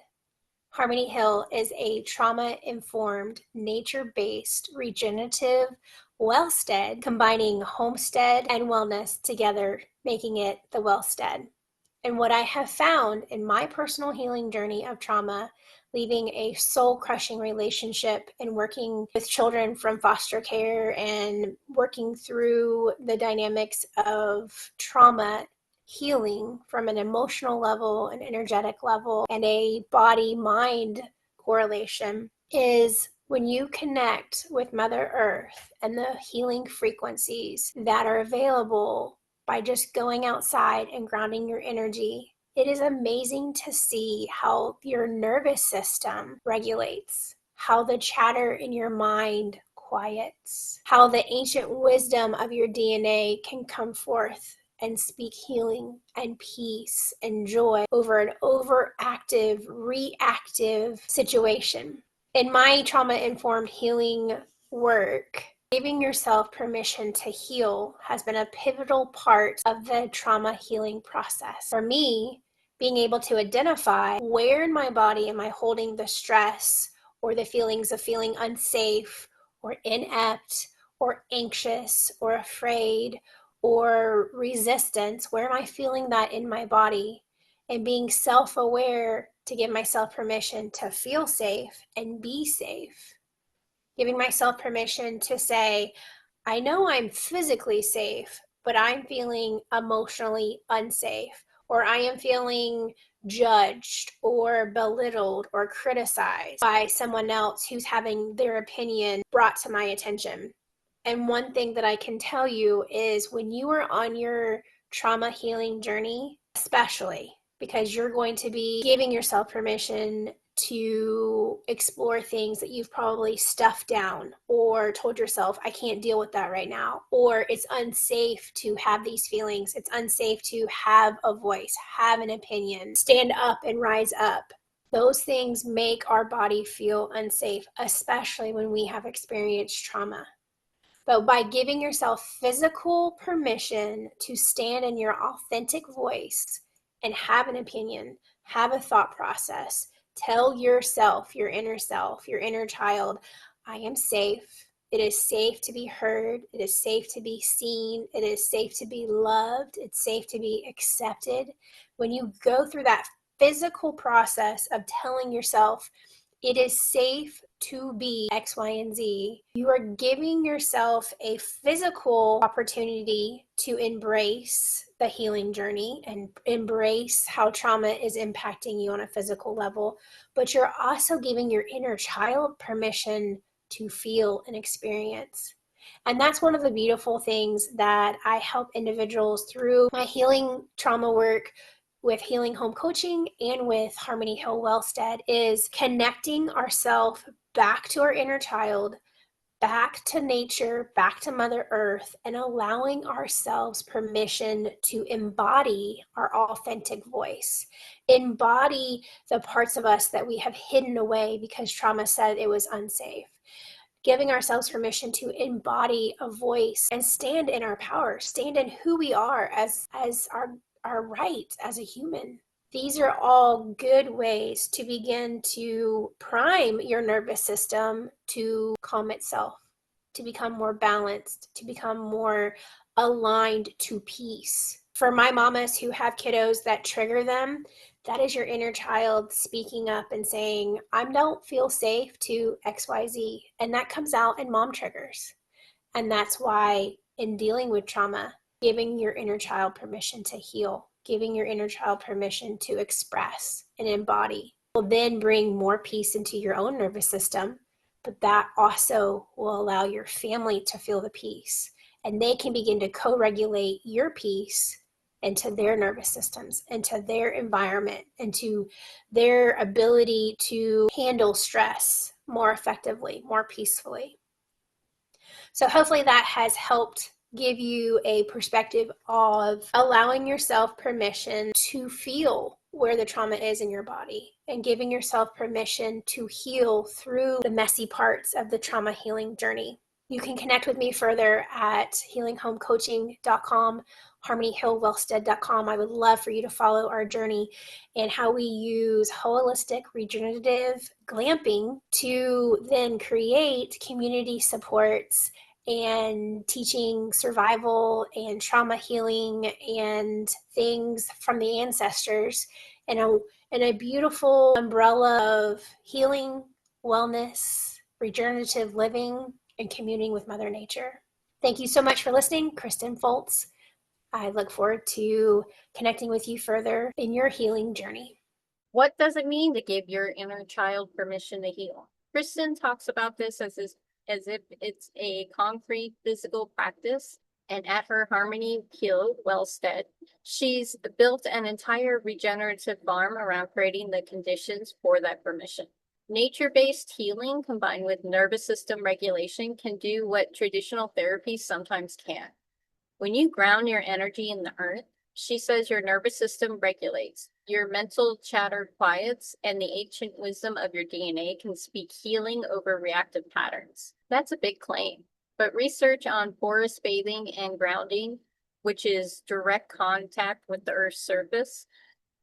Harmony Hill is a trauma-informed, nature-based, regenerative wellstead, combining homestead and wellness together, making it the wellstead. And what I have found in my personal healing journey of trauma, leaving a soul-crushing relationship and working with children from foster care and working through the dynamics of trauma healing from an emotional level, an energetic level, and a body-mind correlation, is when you connect with Mother Earth and the healing frequencies that are available by just going outside and grounding your energy. It is amazing to see how your nervous system regulates, how the chatter in your mind quiets, how the ancient wisdom of your DNA can come forth and speak healing and peace and joy over an overactive, reactive situation. In my trauma-informed healing work, giving yourself permission to heal has been a pivotal part of the trauma healing process. For me, being able to identify where in my body am I holding the stress or the feelings of feeling unsafe or inept or anxious or afraid or resistance, where am I feeling that in my body? and being self-aware to give myself permission to feel safe and be safe. Giving myself permission to say, I know I'm physically safe, but I'm feeling emotionally unsafe, or I am feeling judged or belittled or criticized by someone else who's having their opinion brought to my attention. And one thing that I can tell you is when you are on your trauma healing journey, especially because you're going to be giving yourself permission to explore things that you've probably stuffed down or told yourself, I can't deal with that right now, or it's unsafe to have these feelings. It's unsafe to have a voice, have an opinion, stand up and rise up. Those things make our body feel unsafe, especially when we have experienced trauma. But by giving yourself physical permission to stand in your authentic voice and have an opinion, have a thought process, tell yourself, your inner child, I am safe. It is safe to be heard. It is safe to be seen. It is safe to be loved. It's safe to be accepted. When you go through that physical process of telling yourself, it is safe to be X, Y, and Z, you are giving yourself a physical opportunity to embrace the healing journey and embrace how trauma is impacting you on a physical level. But you're also giving your inner child permission to feel and experience. And that's one of the beautiful things that I help individuals through my healing trauma work with Healing Home Coaching and with Harmony Hill Wellstead is connecting ourselves back to our inner child, back to nature, back to Mother Earth, and allowing ourselves permission to embody our authentic voice, embody the parts of us that we have hidden away because trauma said it was unsafe. Giving ourselves permission to embody a voice and stand in our power, stand in who we are as our right as a human. These are all good ways to begin to prime your nervous system to calm itself, to become more balanced, to become more aligned to peace. For my mamas who have kiddos that trigger them, that is your inner child speaking up and saying, I don't feel safe to XYZ. And that comes out in mom triggers. And that's why in dealing with trauma, giving your inner child permission to heal, giving your inner child permission to express and embody will then bring more peace into your own nervous system. But that also will allow your family to feel the peace. And they can begin to co-regulate your peace into their nervous systems, into their environment, into their ability to handle stress more effectively, more peacefully. So hopefully that has helped give you a perspective of allowing yourself permission to feel where the trauma is in your body and giving yourself permission to heal through the messy parts of the trauma healing journey. You can connect with me further at healinghomecoaching.com, harmonyhillwellstead.com. I would love for you to follow our journey and how we use holistic regenerative glamping to then create community supports and teaching survival and trauma healing and things from the ancestors in a beautiful umbrella of healing, wellness, regenerative living, and communing with Mother Nature. Thank you so much for listening. Kristin Folts. I look forward to connecting with you further in your healing journey. What does it mean to give your inner child permission to heal? Kristin talks about this as if it's a concrete physical practice. And at her Harmony Hill Wellstead, she's built an entire regenerative farm around creating the conditions for that permission. Nature-based healing combined with nervous system regulation can do what traditional therapies sometimes can't. When you ground your energy in the earth, she says your nervous system regulates, your mental chatter quiets, and the ancient wisdom of your DNA can speak healing over reactive patterns. That's a big claim, but research on forest bathing and grounding, which is direct contact with the Earth's surface,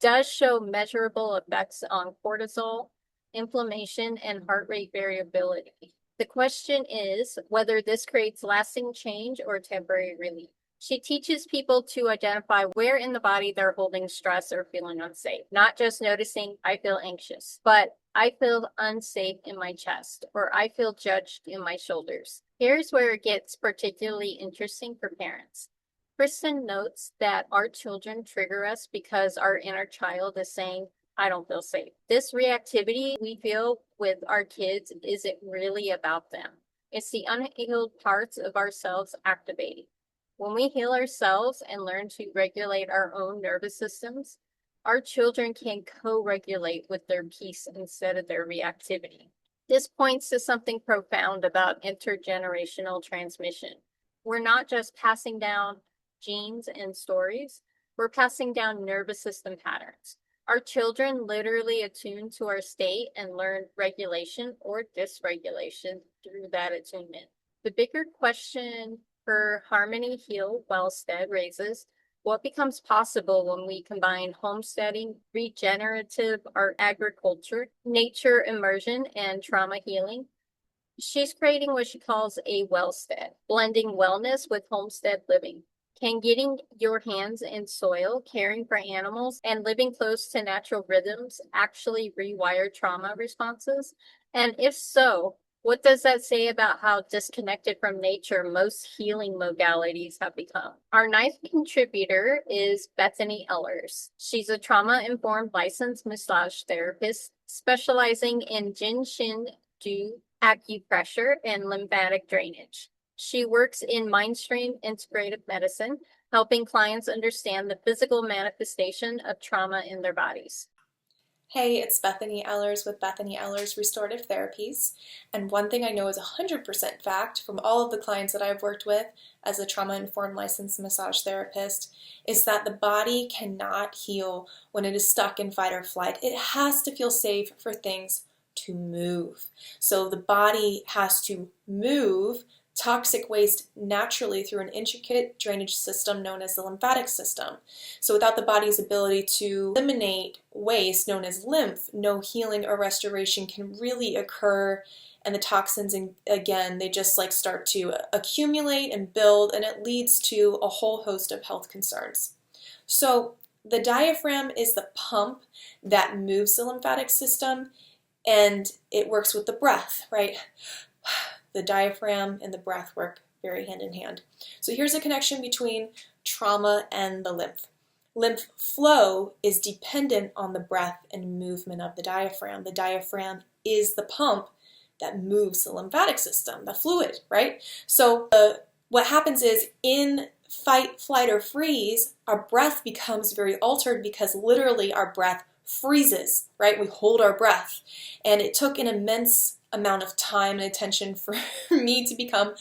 does show measurable effects on cortisol, inflammation, and heart rate variability. The question is whether this creates lasting change or temporary relief. She teaches people to identify where in the body they're holding stress or feeling unsafe, not just noticing, I feel anxious, but I feel unsafe in my chest, or I feel judged in my shoulders. Here's where it gets particularly interesting for parents. Kristin notes that our children trigger us because our inner child is saying, I don't feel safe. This reactivity we feel with our kids isn't really about them. It's the unhealed parts of ourselves activating. When we heal ourselves and learn to regulate our own nervous systems, our children can co-regulate with their peace instead of their reactivity. This points to something profound about intergenerational transmission. We're not just passing down genes and stories, we're passing down nervous system patterns. Our children literally attune to our state and learn regulation or dysregulation through that attunement. The bigger question her Harmony Heal Wellstead raises, what becomes possible when we combine homesteading, regenerative art agriculture, nature immersion, and trauma healing? She's creating what she calls a wellstead, blending wellness with homestead living. Can getting your hands in soil, caring for animals, and living close to natural rhythms actually rewire trauma responses? And if so, what does that say about how disconnected from nature most healing modalities have become? Our ninth contributor is Bethany Eller. She's a trauma-informed licensed massage therapist specializing in Jin Shin Do acupressure and lymphatic drainage. She works in Mindstream Integrative Medicine, helping clients understand the physical manifestation of trauma in their bodies. Hey, it's Bethany Ellers with Bethany Ellers Restorative Therapies, and one thing I know is 100% fact from all of the clients that I've worked with as a trauma-informed licensed massage therapist is that the body cannot heal when it is stuck in fight or flight. It has to feel safe for things to move. So the body has to move toxic waste naturally through an intricate drainage system known as the lymphatic system. So without the body's ability to eliminate waste known as lymph, no healing or restoration can really occur, and the toxins, again, they just start to accumulate and build, and it leads to a whole host of health concerns. So the diaphragm is the pump that moves the lymphatic system, and it works with the breath, right? The diaphragm and the breath work very hand in hand. So here's a connection between trauma and the lymph. Lymph flow is dependent on the breath and movement of the diaphragm. The diaphragm is the pump that moves the lymphatic system, the fluid, right? So what happens is in fight, flight, or freeze, our breath becomes very altered because literally our breath freezes, right? We hold our breath. And it took an immense amount of time and attention for me to become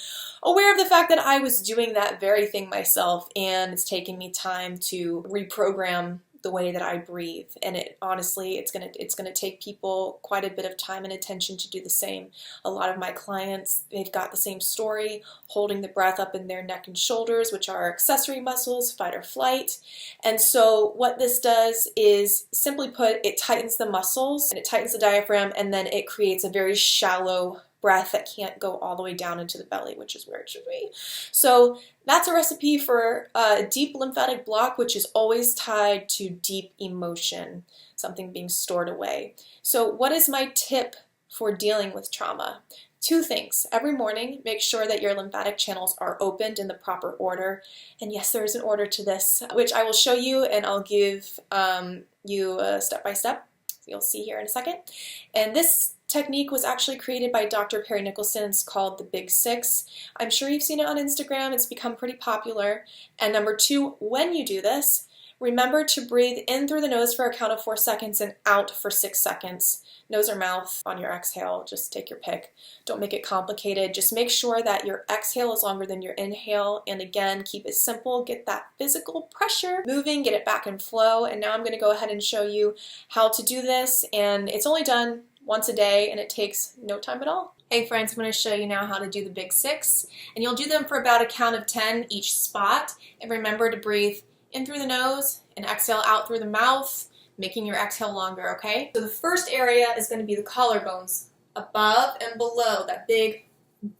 aware of the fact that I was doing that very thing myself, and it's taken me time to reprogram the way that I breathe. And it honestly, it's gonna take people quite a bit of time and attention to do the same. A lot of my clients, they've got the same story, holding the breath up in their neck and shoulders, which are accessory muscles, fight or flight. And so what this does is, simply put, it tightens the muscles and it tightens the diaphragm, and then it creates a very shallow breath that can't go all the way down into the belly, which is where it should be. So that's a recipe for a deep lymphatic block, which is always tied to deep emotion, something being stored away. So what is my tip for dealing with trauma? Two things. Every morning, make sure that your lymphatic channels are opened in the proper order. And yes, there is an order to this, which I will show you, and I'll give you a step-by-step. You'll see here in a second. And this technique was actually created by Dr. Perry Nicholson. It's called the Big Six. I'm sure you've seen it on Instagram. It's become pretty popular. And number two, when you do this, remember to breathe in through the nose for a count of 4 seconds and out for 6 seconds. Nose or mouth on your exhale, just take your pick. Don't make it complicated. Just make sure that your exhale is longer than your inhale. And again, keep it simple. Get that physical pressure moving, get it back in flow. And now I'm going to go ahead and show you how to do this. And it's only done once a day, and it takes no time at all. Hey friends, I'm going to show you now how to do the Big Six. And you'll do them for about a count of 10 each spot. And remember to breathe in through the nose and exhale out through the mouth, making your exhale longer, okay? So the first area is going to be the collarbones, above and below, that big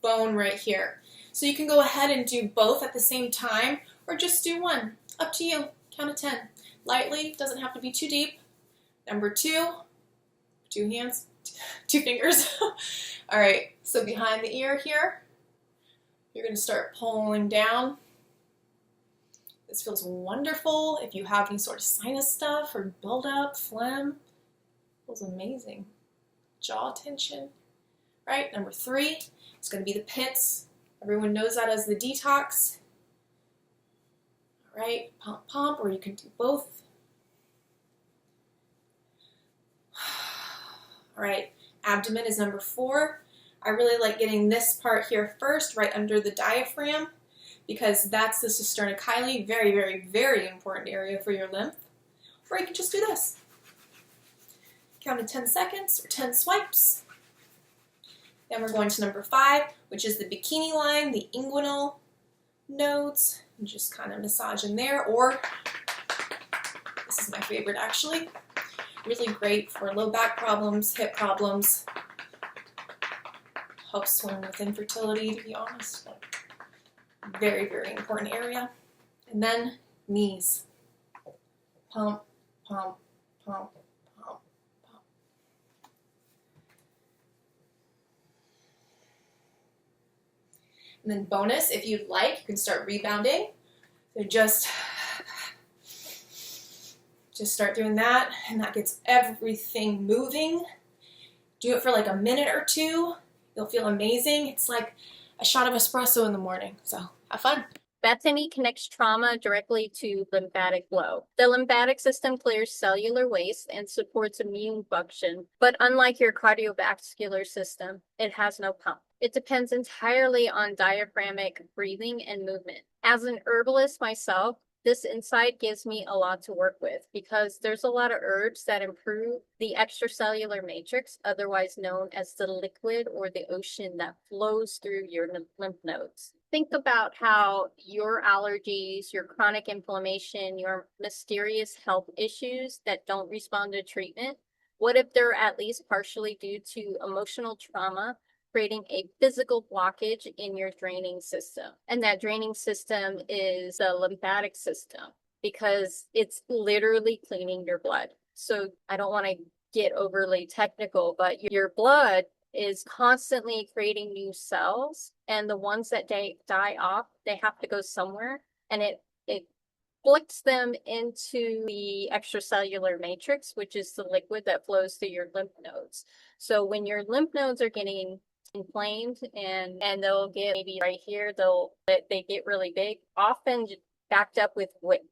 bone right here. So you can go ahead and do both at the same time or just do one. Up to you. Count of 10. Lightly, doesn't have to be too deep. Number 2, 2 hands, 2 fingers. All right, so behind the ear here, you're going to start pulling down. This feels wonderful. If you have any sort of sinus stuff or buildup, phlegm, feels amazing. Jaw tension. Right, number 3, it's going to be the pits. Everyone knows that as the detox. All right, pump, pump, or you can do both. All right, abdomen is number 4. I really like getting this part here first, right under the diaphragm, because that's the sternocleidomastoid, very, very, very important area for your lymph. Or you can just do this. Count to 10 seconds or 10 swipes. Then we're going to number 5, which is the bikini line, the inguinal nodes. And just kind of massage in there, or this is my favorite actually. Really great for low back problems, hip problems. Helps women with infertility, to be honest. Very, very important area. And then knees. Pump, pump, pump, pump, pump. And then bonus, if you'd like, you can start rebounding. So just start doing that, and that gets everything moving. Do it for like a minute or 2. You'll feel amazing. It's like a shot of espresso in the morning. So have fun. Bethany connects trauma directly to lymphatic flow. The lymphatic system clears cellular waste and supports immune function, but unlike your cardiovascular system, it has no pump. It depends entirely on diaphragmatic breathing and movement. As an herbalist myself, this insight gives me a lot to work with because there's a lot of herbs that improve the extracellular matrix, otherwise known as the liquid or the ocean that flows through your lymph nodes. Think about how your allergies, your chronic inflammation, your mysterious health issues that don't respond to treatment, what if they're at least partially due to emotional trauma, creating a physical blockage in your draining system? And that draining system is the lymphatic system because it's literally cleaning your blood. So I don't want to get overly technical, but your blood is constantly creating new cells, and the ones that die off, they have to go somewhere, and it flicks them into the extracellular matrix, which is the liquid that flows through your lymph nodes. So when your lymph nodes are getting inflamed and they'll get maybe right here, they get really big, often backed up with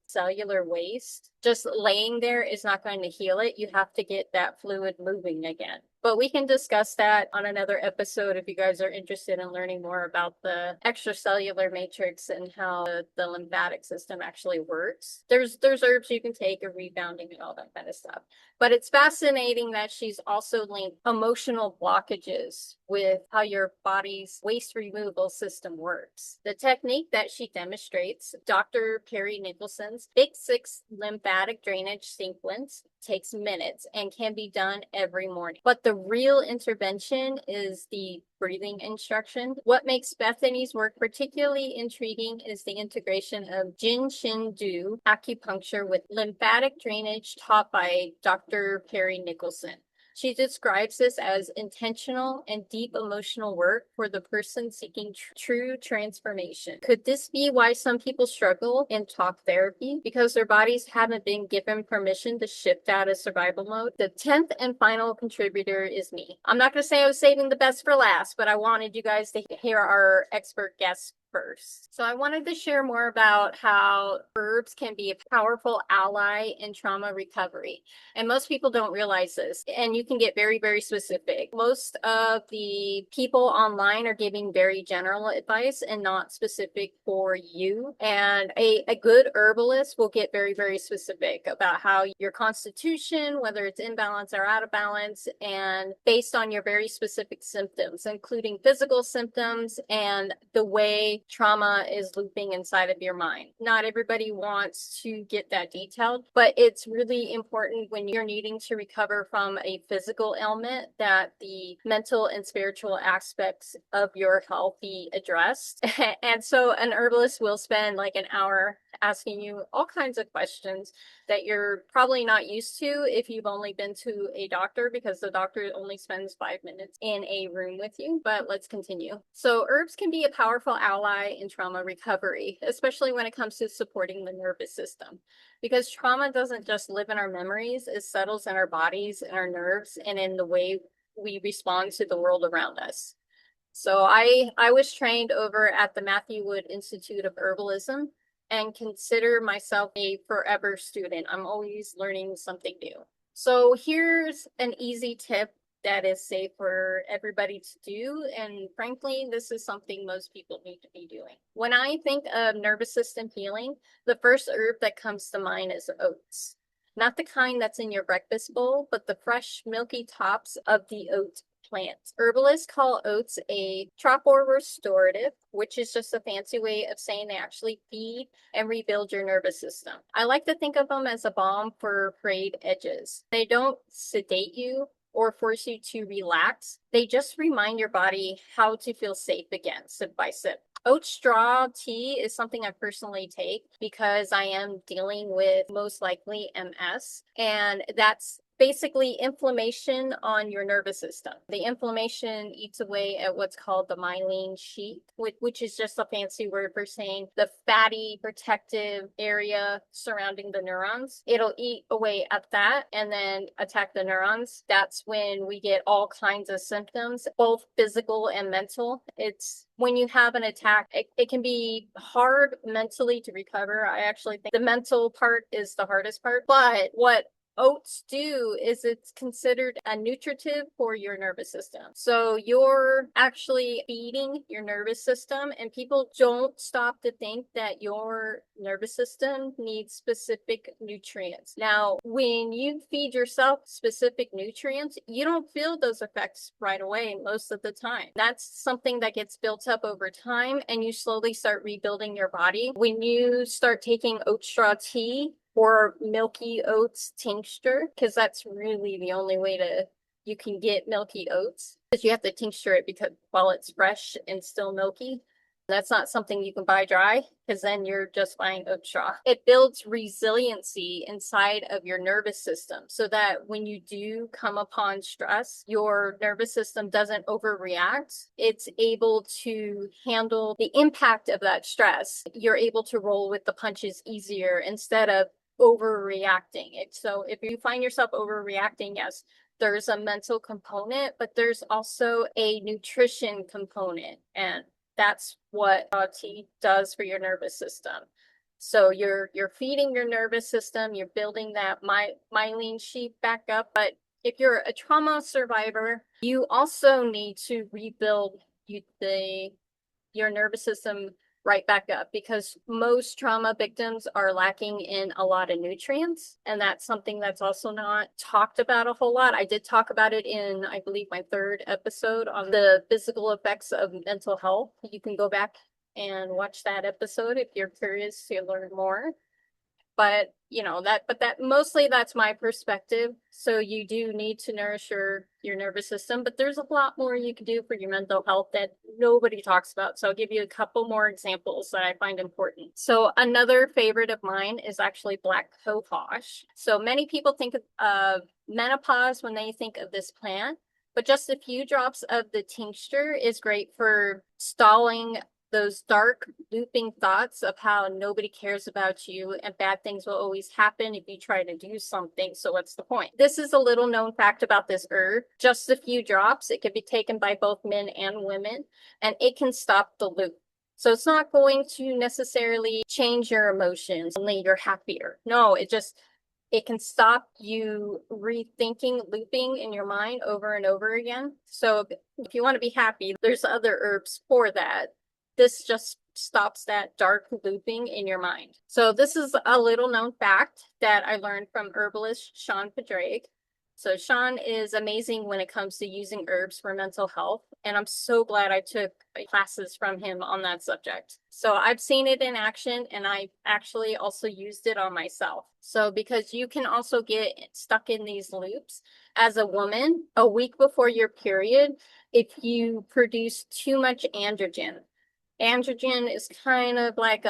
cellular waste. Just laying there is not going to heal it. You have to get that fluid moving again. But we can discuss that on another episode if you guys are interested in learning more about the extracellular matrix and how the lymphatic system actually works. There's herbs you can take, a rebounding and all that kind of stuff. But it's fascinating that she's also linked emotional blockages with how your body's waste removal system works. The technique that she demonstrates, Dr. Perry Nicholson's Big 6 lymphatic drainage sequence, takes minutes and can be done every morning. But the real intervention is the breathing instruction. What makes Bethany's work particularly intriguing is the integration of Jin Shin Do acupuncture with lymphatic drainage taught by Dr. Perry Nicholson. She describes this as intentional and deep emotional work for the person seeking true transformation. Could this be why some people struggle in talk therapy? Because their bodies haven't been given permission to shift out of survival mode? The 10th and final contributor is me. I'm not going to say I was saving the best for last, but I wanted you guys to hear our expert guests first. So I wanted to share more about how herbs can be a powerful ally in trauma recovery. And most people don't realize this. And you can get very, very specific. Most of the people online are giving very general advice and not specific for you. And a good herbalist will get very, very specific about how your constitution, whether it's in balance or out of balance, and based on your very specific symptoms, including physical symptoms and the way trauma is looping inside of your mind. Not everybody wants to get that detailed, but it's really important when you're needing to recover from a physical ailment that the mental and spiritual aspects of your health be addressed. And so an herbalist will spend like an hour asking you all kinds of questions that you're probably not used to if you've only been to a doctor, because the doctor only spends 5 minutes in a room with you. But let's continue. So herbs can be a powerful ally in trauma recovery, especially when it comes to supporting the nervous system, because trauma doesn't just live in our memories, it settles in our bodies and our nerves and in the way we respond to the world around us. So I was trained over at the Matthew Wood Institute of Herbalism and consider myself a forever student. I'm always learning something new. So here's an easy tip that is safe for everybody to do. And frankly, this is something most people need to be doing. When I think of nervous system healing, the first herb that comes to mind is oats. Not the kind that's in your breakfast bowl, but the fresh, milky tops of the oat plant. Herbalists call oats a tropo restorative, which is just a fancy way of saying they actually feed and rebuild your nervous system. I like to think of them as a balm for frayed edges. They don't sedate you or force you to relax. They just remind your body how to feel safe again, sip by sip. Oat straw tea is something I personally take because I am dealing with most likely MS, and that's basically inflammation on your nervous system. The inflammation eats away at what's called the myelin sheath, which is just a fancy word for saying the fatty protective area surrounding the neurons. It'll eat away at that and then attack the neurons. That's when we get all kinds of symptoms, both physical and mental. It's when you have an attack, it can be hard mentally to recover. I actually think the mental part is the hardest part, but what oats do is it's considered a nutritive for your nervous system. So you're actually feeding your nervous system, and people don't stop to think that your nervous system needs specific nutrients. Now, when you feed yourself specific nutrients, you don't feel those effects right away most of the time. That's something that gets built up over time, and you slowly start rebuilding your body. When you start taking oat straw tea or milky oats tincture, because that's really the only way you can get milky oats, because you have to tincture it because while it's fresh and still milky. That's not something you can buy dry, because then you're just buying oat straw. It builds resiliency inside of your nervous system so that when you do come upon stress, your nervous system doesn't overreact. It's able to handle the impact of that stress. You're able to roll with the punches easier instead of overreacting. So if you find yourself overreacting, yes, there's a mental component, but there's also a nutrition component, and that's what tea does for your nervous system. So you're feeding your nervous system, you're building that myelin sheath back up. But if you're a trauma survivor, you also need to rebuild your nervous system right back up, because most trauma victims are lacking in a lot of nutrients, and that's something that's also not talked about a whole lot. I did talk about it in, I believe, my 3rd episode on the physical effects of mental health. You can go back and watch that episode if you're curious to learn more. But mostly that's my perspective. So you do need to nourish your nervous system, but there's a lot more you can do for your mental health that nobody talks about. So I'll give you a couple more examples that I find important. So another favorite of mine is actually black cohosh. So many people think of menopause when they think of this plant, but just a few drops of the tincture is great for stalling those dark looping thoughts of how nobody cares about you and bad things will always happen if you try to do something. So what's the point? This is a little known fact about this herb. Just a few drops. It can be taken by both men and women, and it can stop the loop. So it's not going to necessarily change your emotions, only you're happier. No, it can stop you rethinking, looping in your mind over and over again. So if you want to be happy, there's other herbs for that. This just stops that dark looping in your mind. So this is a little known fact that I learned from herbalist Sean Padraig. So Sean is amazing when it comes to using herbs for mental health. And I'm so glad I took classes from him on that subject. So I've seen it in action, and I actually also used it on myself. So because you can also get stuck in these loops as a woman a week before your period if you produce too much androgen. Androgen is kind of like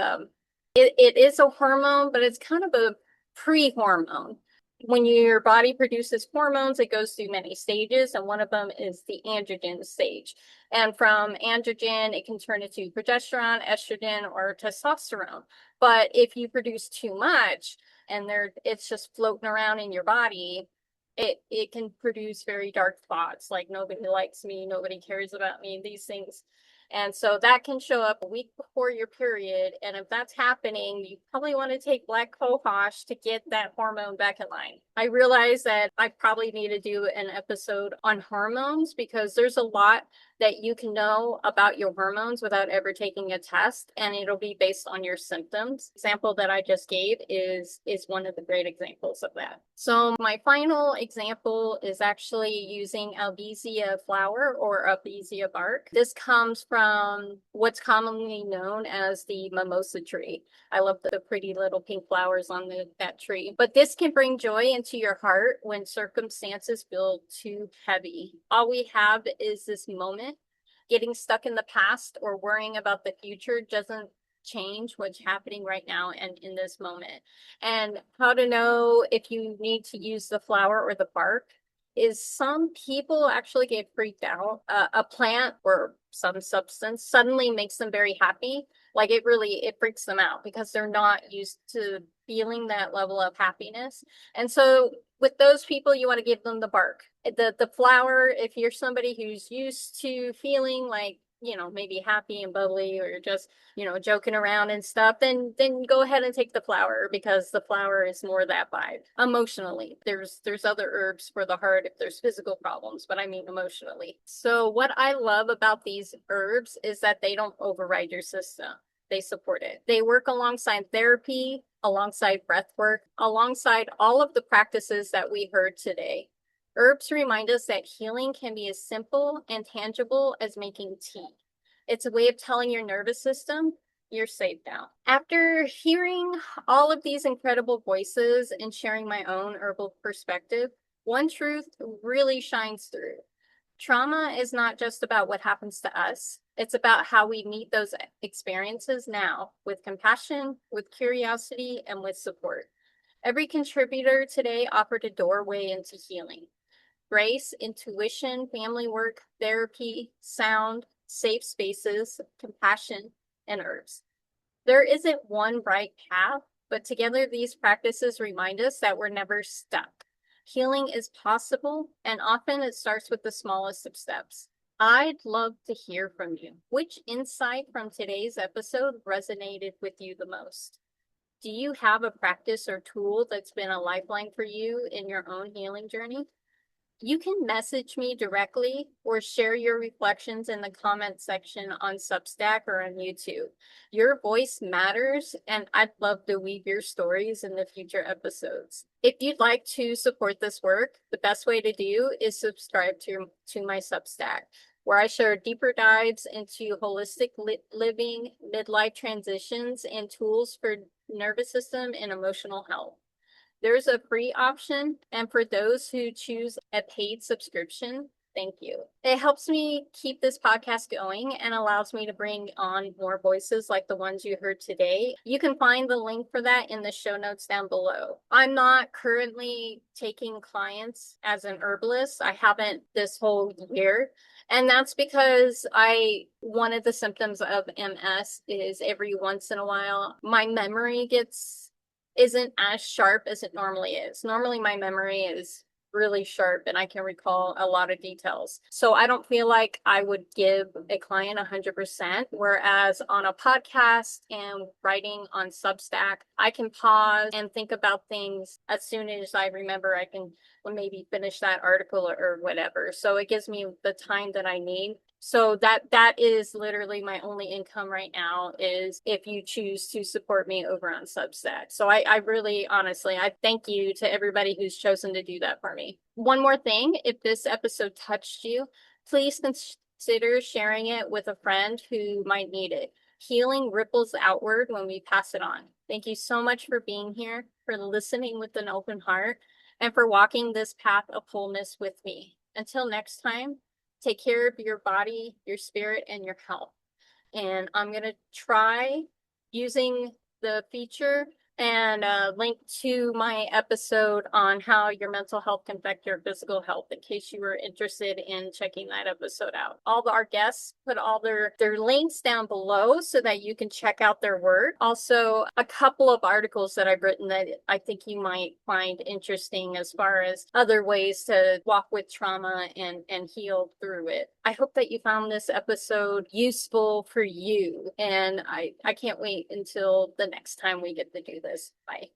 it is a hormone, but it's kind of a pre-hormone. When your body produces hormones, it goes through many stages, and one of them is the androgen stage. And from androgen, it can turn into progesterone, estrogen, or testosterone. But if you produce too much and it's just floating around in your body, it can produce very dark thoughts like nobody likes me, nobody cares about me, these things. And so that can show up a week before your period. And if that's happening, you probably want to take black cohosh to get that hormone back in line. I realize that I probably need to do an episode on hormones because there's a lot that you can know about your hormones without ever taking a test, and it'll be based on your symptoms. Example that I just gave is one of the great examples of that. So my final example is actually using albizia flower or albizia bark. This comes from what's commonly known as the mimosa tree. I love the pretty little pink flowers on that tree. But this can bring joy into your heart when circumstances feel too heavy. All we have is this moment. Getting stuck in the past or worrying about the future doesn't change what's happening right now and in this moment. And how to know if you need to use the flower or the bark is some people actually get freaked out. A plant or some substance suddenly makes them very happy. Like it freaks them out because they're not used to feeling that level of happiness. And so with those people, you want to give them the bark. The flower, if you're somebody who's used to feeling like, maybe happy and bubbly or just, joking around and stuff, then go ahead and take the flower because the flower is more that vibe. Emotionally, there's other herbs for the heart if there's physical problems, but I mean emotionally. So what I love about these herbs is that they don't override your system. They support it. They work alongside therapy, alongside breath work, alongside all of the practices that we heard today. Herbs remind us that healing can be as simple and tangible as making tea. It's a way of telling your nervous system, you're safe now. After hearing all of these incredible voices and sharing my own herbal perspective, one truth really shines through. Trauma is not just about what happens to us. It's about how we meet those experiences now with compassion, with curiosity, and with support. Every contributor today offered a doorway into healing. Grace, intuition, family work, therapy, sound, safe spaces, compassion, and herbs. There isn't one right path, but together these practices remind us that we're never stuck. Healing is possible, and often it starts with the smallest of steps. I'd love to hear from you. Which insight from today's episode resonated with you the most? Do you have a practice or tool that's been a lifeline for you in your own healing journey? You can message me directly or share your reflections in the comment section on Substack or on YouTube. Your voice matters, and I'd love to weave your stories in the future episodes. If you'd like to support this work, the best way to do is subscribe to my Substack, where I share deeper dives into holistic living, midlife transitions, and tools for nervous system and emotional health. There's a free option, and for those who choose a paid subscription, thank you. It helps me keep this podcast going and allows me to bring on more voices like the ones you heard today. You can find the link for that in the show notes down below. I'm not currently taking clients as an herbalist. I haven't this whole year. And that's because one of the symptoms of MS is every once in a while, my memory isn't as sharp as it normally is. Normally my memory is really sharp and I can recall a lot of details. So I don't feel like I would give a client 100%, whereas on a podcast and writing on Substack, I can pause and think about things as soon as I remember. I can maybe finish that article or whatever. So it gives me the time that I need So that is literally my only income right now, is if you choose to support me over on Substack. So I really, honestly, I thank you to everybody who's chosen to do that for me. One more thing, if this episode touched you, please consider sharing it with a friend who might need it. Healing ripples outward when we pass it on. Thank you so much for being here, for listening with an open heart, and for walking this path of wholeness with me. Until next time, take care of your body, your spirit, and your health. And I'm going to try using the feature and link to my episode on how your mental health can affect your physical health, in case you were interested in checking that episode out. All our guests put all their links down below so that you can check out their work. Also, a couple of articles that I've written that I think you might find interesting as far as other ways to walk with trauma and heal through it. I hope that you found this episode useful for you, and I can't wait until the next time we get to do this. Bye.